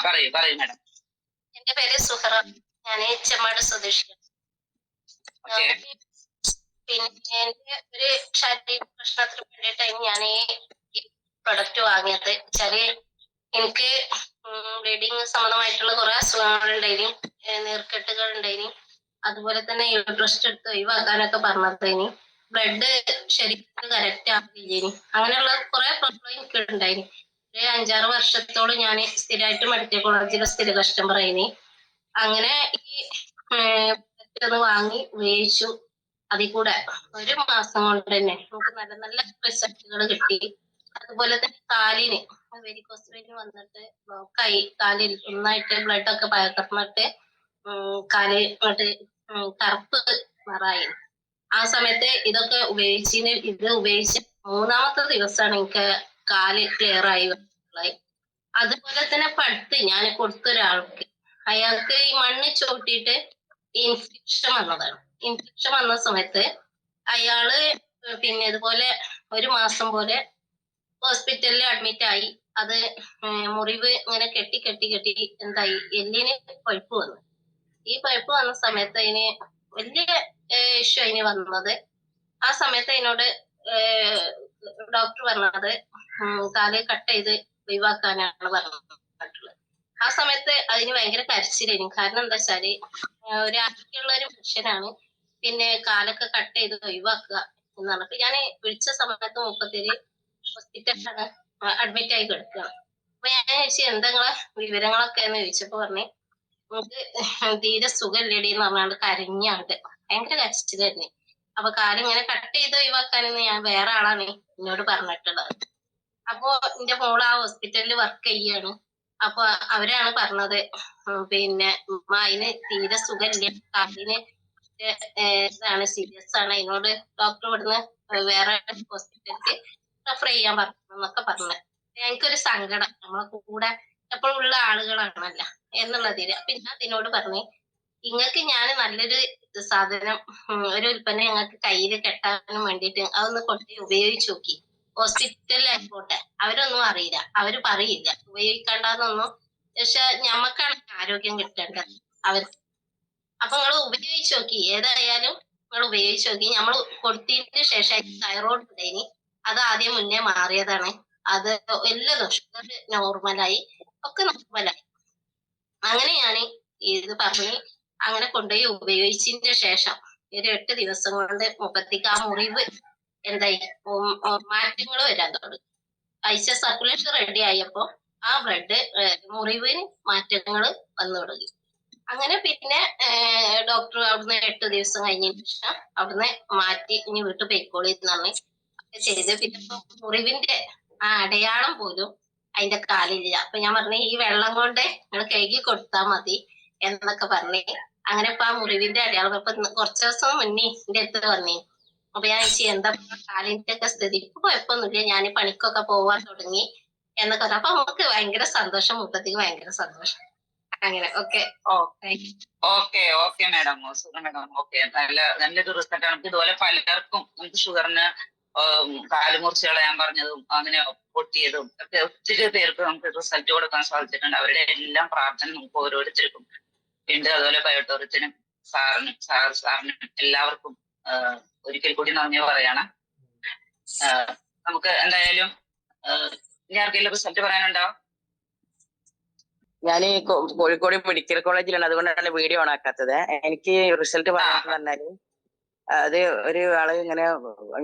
പറയൂ മാഡം. എന്റെ പേര് സുഹറ. ഞാൻ ചെമ്മാട് സ്വദേശിയാണ്. പിന്നെ എന്റെ ഒരു ശാരീരിക പ്രശ്നത്തിന് വേണ്ടിയിട്ടാണ് ഞാൻ ഈ പ്രൊഡക്റ്റ് വാങ്ങിയത്. വെച്ചാല് എനിക്ക് ബ്ലീഡിങ് സംബന്ധമായിട്ടുള്ള കുറെ അസുഖങ്ങൾ ഉണ്ടായിനി, നീർക്കെട്ടുകൾ ഉണ്ടായിനി. അതുപോലെ തന്നെ യൂട്രസ്റ്റ് എടുത്ത് ഒഴിവാക്കാനൊക്കെ പറഞ്ഞതേനി. ബ്ലഡ് ശരിക്കും കറക്റ്റ് ആക്കിയില്ലേനി. അങ്ങനെയുള്ള കുറെ പ്രോബ്ലം എനിക്ക് ഉണ്ടായിനി. ഒരു 5-6 വർഷത്തോളം ഞാൻ സ്ഥിരമായിട്ട് മെഡിക്കൽ കോളേജിലെ സ്ഥിര കസ്റ്റമർ ആയിനി. അങ്ങനെ ഈ ഒന്ന് വാങ്ങി ഉപയോഗിച്ചു. അതിൽ കൂടെ 1 മാസം കൊണ്ട് തന്നെ നമുക്ക് നല്ല നല്ല റിസൾട്ടുകൾ കിട്ടി. അതുപോലെ തന്നെ കാലിന് വെരിക്കോസ് വെയിൻ വന്നിട്ട് ബ്ലോക്കായി, കാലിൽ നന്നായിട്ട് ബ്ലഡ് ഒക്കെ പകർന്നിട്ട് കാല് ഇങ്ങോട്ട് കറുപ്പ് നിറായി. ആ സമയത്ത് ഇതൊക്കെ ഇത് ഉപയോഗിച്ച് 3-ാമത്തെ ദിവസമാണ് എനിക്ക് കാല് ക്ലിയർ ആയി. അതുപോലെ തന്നെ പടുത്ത് ഞാൻ കൊടുത്ത ഒരാൾക്ക്, അയാൾക്ക് ഈ മണ്ണ് ചവിട്ടിയിട്ട് ഇൻഫെക്ഷൻ വന്നതാണ്. ഇൻഫെക്ഷൻ വന്ന സമയത്ത് അയാള് പിന്നെ ഇതുപോലെ 1 മാസം പോലെ ഹോസ്പിറ്റലിൽ അഡ്മിറ്റ് ആയി. അത് മുറിവ് ഇങ്ങനെ കെട്ടി എന്തായി, എല്ലിന് പഴുപ്പ് വന്നു. ഈ പഴുപ്പ് വന്ന സമയത്ത് അതിന് വലിയ ഇഷ്യൂ അതിന് വന്നത്. ആ സമയത്ത് അതിനോട് ഡോക്ടർ പറഞ്ഞത് കാല് കട്ട് ചെയ്ത് ഒഴിവാക്കാനാണ് പറഞ്ഞിട്ടുള്ളത്. ആ സമയത്ത് അതിന് ഭയങ്കര കരച്ചിലായിരുന്നു. കാരണം എന്താ വെച്ചാല് ഒരു ആരോഗ്യമുള്ള ഒരു മനുഷ്യനാണ്, പിന്നെ കാലൊക്കെ കട്ട് ചെയ്ത് ഒഴിവാക്കുക എന്നാണ്. അപ്പൊ ഞാൻ വിളിച്ച സമയത്ത് 30 ഹോസ്പിറ്റലിലാണ് അഡ്മിറ്റ് ആയി കിടക്കുകയാണ്. അപ്പൊ ഞാൻ ചോദിച്ചു എന്തെങ്കിലും വിവരങ്ങളൊക്കെ എന്ന് ചോദിച്ചപ്പോ പറഞ്ഞു നമുക്ക് തീരെ സുഖമില്ലടി എന്ന് പറഞ്ഞാണ്ട് കരഞ്ഞാണ്ട് ഭയങ്കര കരച്ചിലായിരുന്നു. അപ്പൊ കാലിങ്ങനെ കട്ട് ചെയ്ത് ഒഴിവാക്കാനെന്ന് ഞാൻ വേറെ ആളാണ് എന്നോട് പറഞ്ഞിട്ടുള്ളത്. അപ്പൊ എന്റെ മോള് ആ ഹോസ്പിറ്റലിൽ വർക്ക് ചെയ്യാണ്. അപ്പൊ അവരാണ് പറഞ്ഞത് പിന്നെ അതിന് തീരെ സുഖമില്ല, കാലിന് ഇതാണ് സീരിയസ് ആണ്, അതിനോട് ഡോക്ടർ ഇവിടുന്ന് വേറെ ഹോസ്പിറ്റലിലേക്ക് റെഫർ ചെയ്യാൻ എന്നൊക്കെ പറഞ്ഞു. എനിക്കൊരു സങ്കടം, നമ്മളെ കൂടെ എപ്പോഴും ഉള്ള ആളുകളാണല്ല എന്നുള്ളതില്. അപ്പൊ ഞാൻ അതിനോട് പറഞ്ഞു ഇങ്ങക്ക് ഞാൻ നല്ലൊരു സാധനം, ഒരു ഉൽപ്പന്നം ഞങ്ങൾക്ക് കയ്യിൽ കെട്ടാനും വേണ്ടിയിട്ട് അതൊന്ന് കൊണ്ടുപോയി ഉപയോഗിച്ച് നോക്കി. ഹോസ്പിറ്റലിലായിക്കോട്ടെ, അവരൊന്നും അറിയില്ല, അവര് പറയില്ല ഉപയോഗിക്കണ്ടെന്നൊന്നും. പക്ഷെ ഞമ്മക്കാണ് ആരോഗ്യം കിട്ടേണ്ടത് അവർക്ക്. അപ്പൊ നിങ്ങൾ ഉപയോഗിച്ച് നോക്കി, ഏതായാലും നിങ്ങൾ ഉപയോഗിച്ച് നോക്കി. നമ്മൾ കൊടുത്തതിന് ശേഷം തൈറോയ്ഡ് ഉണ്ടായിനി, അത് ആദ്യം മുന്നേ മാറിയതാണ്. അത് എല്ലാതും ഷുഗർ നോർമലായി, ഒക്കെ നോർമലായി. അങ്ങനെ ഞാൻ ഇത് പറഞ്ഞ് അങ്ങനെ കൊണ്ടുപോയി ഉപയോഗിച്ചതിന്റെ ശേഷം ഒരു 8 ദിവസം കൊണ്ട് മുപ്പത്തിക്ക് ആ മുറിവ് എന്തായി മാറ്റങ്ങൾ വരാൻ തുടങ്ങി. ഐസ് സർക്കുലേഷൻ റെഡി ആയപ്പോ ആ ബ്ലഡ് മുറിവിന് മാറ്റങ്ങൾ വന്നു തുടങ്ങി. അങ്ങനെ പിന്നെ ഡോക്ടർ അവിടുന്ന് 8 ദിവസം കഴിഞ്ഞതിന് ശേഷം അവിടുന്ന് മാറ്റി ഇനി വീട്ടിൽ പോയിക്കോളി എന്ന് പറഞ്ഞ് ചെയ്ത്. പിന്നെ മുറിവിന്റെ ആ അടയാളം പോലും അതിന്റെ കാലില്ല. അപ്പൊ ഞാൻ പറഞ്ഞു ഈ വെള്ളം കൊണ്ട് നിങ്ങൾ കഴുകി കൊടുത്താൽ മതി എന്നൊക്കെ പറഞ്ഞ് അങ്ങനെ ഇപ്പൊ ആ മുറിവിന്റെ അടയാളം ഇപ്പൊ കുറച്ച് ദിവസം മുന്നേ എന്റെ അടുത്ത് വന്നേ. അപ്പൊ ഞാൻ ചോദിച്ചു എന്താ കാലിന്റെ ഒക്കെ സ്ഥിതി? ഇപ്പൊ കുഴപ്പമൊന്നുമില്ല, ഞാൻ പണിക്കൊക്കെ പോവാൻ തുടങ്ങി എന്നൊക്കെ പറഞ്ഞു. അപ്പൊ നമുക്ക് ഭയങ്കര സന്തോഷം, മുപ്പത്തിക്ക് ഭയങ്കര സന്തോഷം. അങ്ങനെ okay okay madam, madam okay. നല്ലൊരു റിസൾട്ട് ആണ്. ഇതുപോലെ പലർക്കും നമുക്ക് ഷുഗറിന് കാല് മുറിച്ച് കളയാൻ പറഞ്ഞതും അങ്ങനെ പൊട്ടിയതും ഒക്കെ ഒത്തിരി പേർക്ക് നമുക്ക് റിസൾട്ട് കൊടുക്കാൻ സാധിച്ചിട്ടുണ്ട്. അവരുടെ എല്ലാം പ്രാർത്ഥന നമുക്ക് ഓരോരുത്തർക്കും ഉണ്ട്. അതുപോലെ ബയോട്ടോറിയത്തിനും സാറിനും എല്ലാവർക്കും ഒരിക്കൽ കൂടി നന്ദി പറയണം. നമുക്ക് എന്തായാലും ഇനി ആർക്കെങ്കിലും റിസൾട്ട് പറയാനുണ്ടോ? ഞാൻ കോഴിക്കോട് മെഡിക്കൽ കോളേജിലാണ്, അതുകൊണ്ടാണ് വീഡിയോ ഓൺ ആക്കാത്തത്. എനിക്ക് റിസൾട്ട് പറയാൻ പറഞ്ഞാല് അത് ഒരു ആള് ഇങ്ങനെ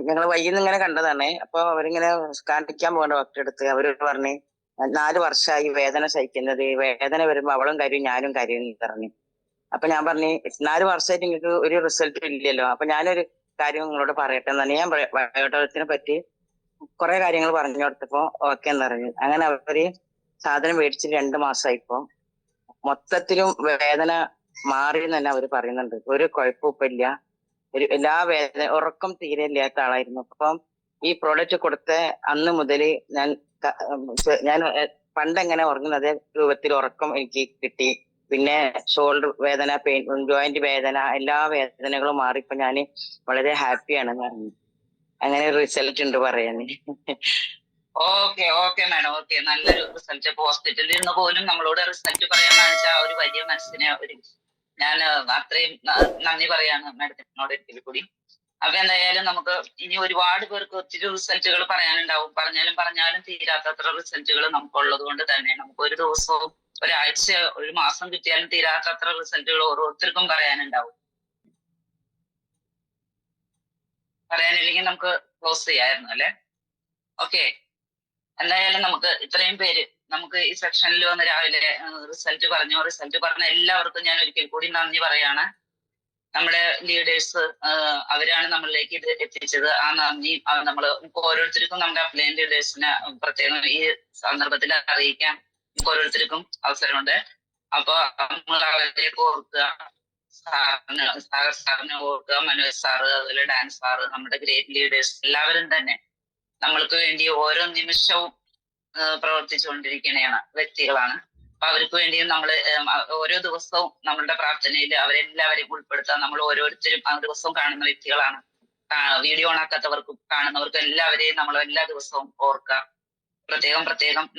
ഞങ്ങൾ വൈകുന്ന ഇങ്ങനെ കണ്ടതാണ്. അപ്പൊ അവരിങ്ങനെ കാണിക്കാൻ പോകേണ്ട ഡോക്ടറെ അടുത്ത് അവര് പറഞ്ഞ് 4 വർഷമായി വേദന സഹിക്കുന്നത്, വേദന വരുമ്പോ അവളും കരയും ഞാനും കരയും പറഞ്ഞു. അപ്പൊ ഞാൻ പറഞ്ഞു 4 വർഷമായിട്ട് നിങ്ങൾക്ക് ഒരു റിസൾട്ട് ഇല്ലല്ലോ, അപ്പൊ ഞാനൊരു കാര്യം നിങ്ങളോട് പറയട്ടെ എന്നാണ്. ഞാൻ ബയോട്ടോറിയത്തിനെ പറ്റി കുറെ കാര്യങ്ങൾ പറഞ്ഞു കൊടുത്തപ്പോ ഓക്കെ എന്ന് പറഞ്ഞു. അങ്ങനെ അവര് സാധനം മേടിച്ചിട്ട് 2 മാസമായിപ്പോ മൊത്തത്തിലും വേദന മാറി എന്ന് തന്നെ അവര് പറയുന്നുണ്ട്. ഒരു കുഴപ്പമില്ല, എല്ലാ വേദന, ഉറക്കം തീരെ ഇല്ലാത്ത ആളായിരുന്നു. അപ്പം ഈ പ്രോഡക്റ്റ് കൊടുത്ത അന്ന് മുതൽ ഞാൻ പണ്ടെങ്ങനെ ഉറങ്ങുന്നത് രൂപത്തിൽ ഉറക്കം എനിക്ക് കിട്ടി. പിന്നെ ഷോൾഡർ വേദന, പെയിൻ, ജോയിന്റ് വേദന, എല്ലാ വേദനകളും മാറി. ഇപ്പൊ ഞാൻ വളരെ ഹാപ്പിയാണെന്ന് പറഞ്ഞു. അങ്ങനെ റിസൾട്ട് ഉണ്ട് പറയാന്. Okay madam, okay. നല്ലൊരു റിസൾട്ട്. ഇപ്പൊ ഹോസ്പിറ്റലിൽ നിന്ന് പോലും നമ്മളോട് റിസൾട്ട് പറയാൻ കാണിച്ച ആ ഒരു വലിയ മനസ്സിനെ ഞാൻ അത്രയും നന്ദി പറയാണ് മാഡത്തിനോട് ഒരിക്കൽ കൂടി. അപ്പൊ എന്തായാലും നമുക്ക് ഇനി ഒരുപാട് പേർക്ക് ഒത്തിരി റിസൾട്ടുകൾ പറയാനുണ്ടാവും. പറഞ്ഞാലും തീരാത്തത്ര റിസൾട്ടുകൾ നമുക്കുള്ളത് കൊണ്ട് തന്നെ നമുക്ക് ഒരു ദിവസവും ഒരാഴ്ച ഒരു മാസം കിട്ടിയാലും തീരാത്തത്ര റിസൾട്ടുകൾ ഓരോരുത്തർക്കും പറയാനുണ്ടാവും. പറയാനില്ലെങ്കിൽ നമുക്ക് ക്ലോസ് ചെയ്യാമായിരുന്നു അല്ലെ. ഓക്കെ, എന്തായാലും നമുക്ക് ഇത്രയും പേര് നമുക്ക് ഈ സെക്ഷനിൽ വന്ന് രാവിലെ റിസൾട്ട് പറഞ്ഞ എല്ലാവർക്കും ഞാൻ ഒരിക്കൽ കൂടി നന്ദി പറയാണ്. നമ്മുടെ ലീഡേഴ്സ് അവരാണ് നമ്മളിലേക്ക് ഇത് എത്തിച്ചത്. ആ നന്ദി നമ്മൾ ഓരോരുത്തർക്കും നമ്മുടെ അപ്ലൈൻ ലീഡേഴ്സിനെ പ്രത്യേകം ഈ സന്ദർഭത്തിൽ അറിയിക്കാൻ ഓരോരുത്തർക്കും അവസരമുണ്ട്. അപ്പൊ നമ്മൾ അവരെയൊക്കെ ഓർക്കുക, സാറിനെ ഓർക്കുക, മനോജ് സാറ്, അതുപോലെ ഡാൻസ് സാറ്, നമ്മുടെ ഗ്രേറ്റ് ലീഡേഴ്സ് എല്ലാവരും തന്നെ നമ്മൾക്ക് വേണ്ടി ഓരോ നിമിഷവും പ്രവർത്തിച്ചുകൊണ്ടിരിക്കുന്ന വ്യക്തികളാണ്. അപ്പൊ അവർക്ക് വേണ്ടിയും നമ്മൾ ഓരോ ദിവസവും നമ്മളുടെ പ്രാർത്ഥനയിൽ അവരെല്ലാവരെയും ഉൾപ്പെടുത്താൻ നമ്മൾ ഓരോരുത്തരും ആ ദിവസവും കാണുന്ന വ്യക്തികളാണ്. വീഡിയോ ഓണാക്കാത്തവർക്കും കാണുന്നവർക്കും എല്ലാവരെയും നമ്മൾ എല്ലാ ദിവസവും ഓർക്കുക. പ്രത്യേകം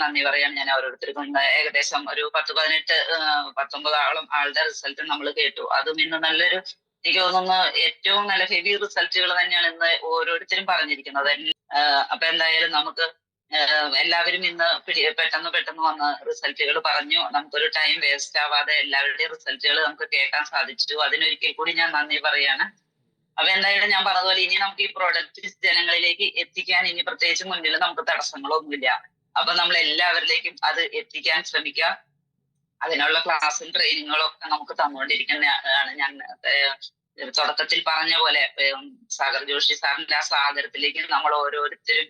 നന്ദി പറയാൻ ഞാൻ ഓരോരുത്തർക്കും. ഏകദേശം ഒരു 19 ആളുടെ റിസൾട്ട് നമ്മൾ കേട്ടു. അതും ഇന്ന് നല്ലൊരു, എനിക്ക് തോന്നുന്നു ഏറ്റവും നല്ല ഹെവി റിസൾട്ടുകൾ തന്നെയാണ് ഇന്ന് ഓരോരുത്തരും പറഞ്ഞിരിക്കുന്നത്. അപ്പൊ എന്തായാലും നമുക്ക് എല്ലാവരും ഇന്ന് പെട്ടെന്ന് വന്ന് റിസൾട്ടുകൾ പറഞ്ഞു. നമുക്കൊരു ടൈം വേസ്റ്റ് ആവാതെ എല്ലാവരുടെയും റിസൾട്ടുകൾ നമുക്ക് കേൾക്കാൻ സാധിച്ചു. അതിനൊരിക്കൽ കൂടി ഞാൻ നന്ദി പറയാണ്. അപ്പൊ എന്തായാലും ഞാൻ പറഞ്ഞതുപോലെ ഇനി നമുക്ക് ഈ പ്രോഡക്റ്റ് ജനങ്ങളിലേക്ക് എത്തിക്കാൻ ഇനി പ്രത്യേകിച്ച് മുന്നിൽ നമുക്ക് തടസ്സങ്ങളൊന്നുമില്ല. അപ്പൊ നമ്മൾ എല്ലാവരിലേക്കും അത് എത്തിക്കാൻ ശ്രമിക്കുക. അതിനുള്ള ക്ലാസ്സും ട്രെയിനിങ്ങുകളും ഒക്കെ നമുക്ക് തന്നുകൊണ്ടിരിക്കുന്നതാണ്. ഞാൻ തുടക്കത്തിൽ പറഞ്ഞ പോലെ സാഗർ ജോഷി സാറിന്റെ ആ സാഗരത്തിലേക്ക് നമ്മൾ ഓരോരുത്തരും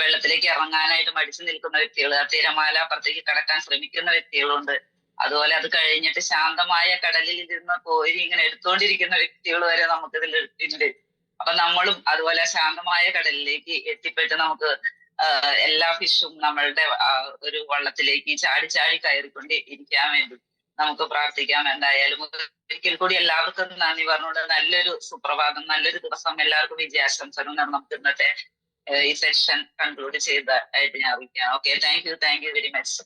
വെള്ളത്തിലേക്ക് ഇറങ്ങാനായിട്ട് മടിച്ചു നിൽക്കുന്ന വ്യക്തികൾ, തിരമാല അപ്പുറത്തേക്ക് കടക്കാൻ ശ്രമിക്കുന്ന വ്യക്തികളുണ്ട്. അതുപോലെ അത് കഴിഞ്ഞിട്ട് ശാന്തമായ കടലിൽ ഇരുന്ന് കോരി ഇങ്ങനെ എടുത്തുകൊണ്ടിരിക്കുന്ന വ്യക്തികൾ വരെ നമുക്കിതിൽ ഉണ്ട്. അപ്പൊ നമ്മളും അതുപോലെ ശാന്തമായ കടലിലേക്ക് എത്തിപ്പെട്ട് നമുക്ക് എല്ലാ ഫിഷും നമ്മളുടെ ഒരു വള്ളത്തിലേക്ക് ചാടി കയറിക്കൊണ്ട് ഇരിക്കാൻ വേണ്ടി നമുക്ക് പ്രാർത്ഥിക്കാം. എന്തായാലും ഒരിക്കൽ കൂടി എല്ലാവർക്കും നന്ദി പറഞ്ഞുകൊണ്ട് നല്ലൊരു സുപ്രഭാതം, നല്ലൊരു ദിവസം, എല്ലാവർക്കും വിജയാശംസകൾ നമുക്ക് ഇന്നത്തെ ഈ സെഷൻ കൺക്ലൂഡ് ചെയ്തതായിട്ട് ഞാൻ അറിയിക്കാം. Okay, thank you very much.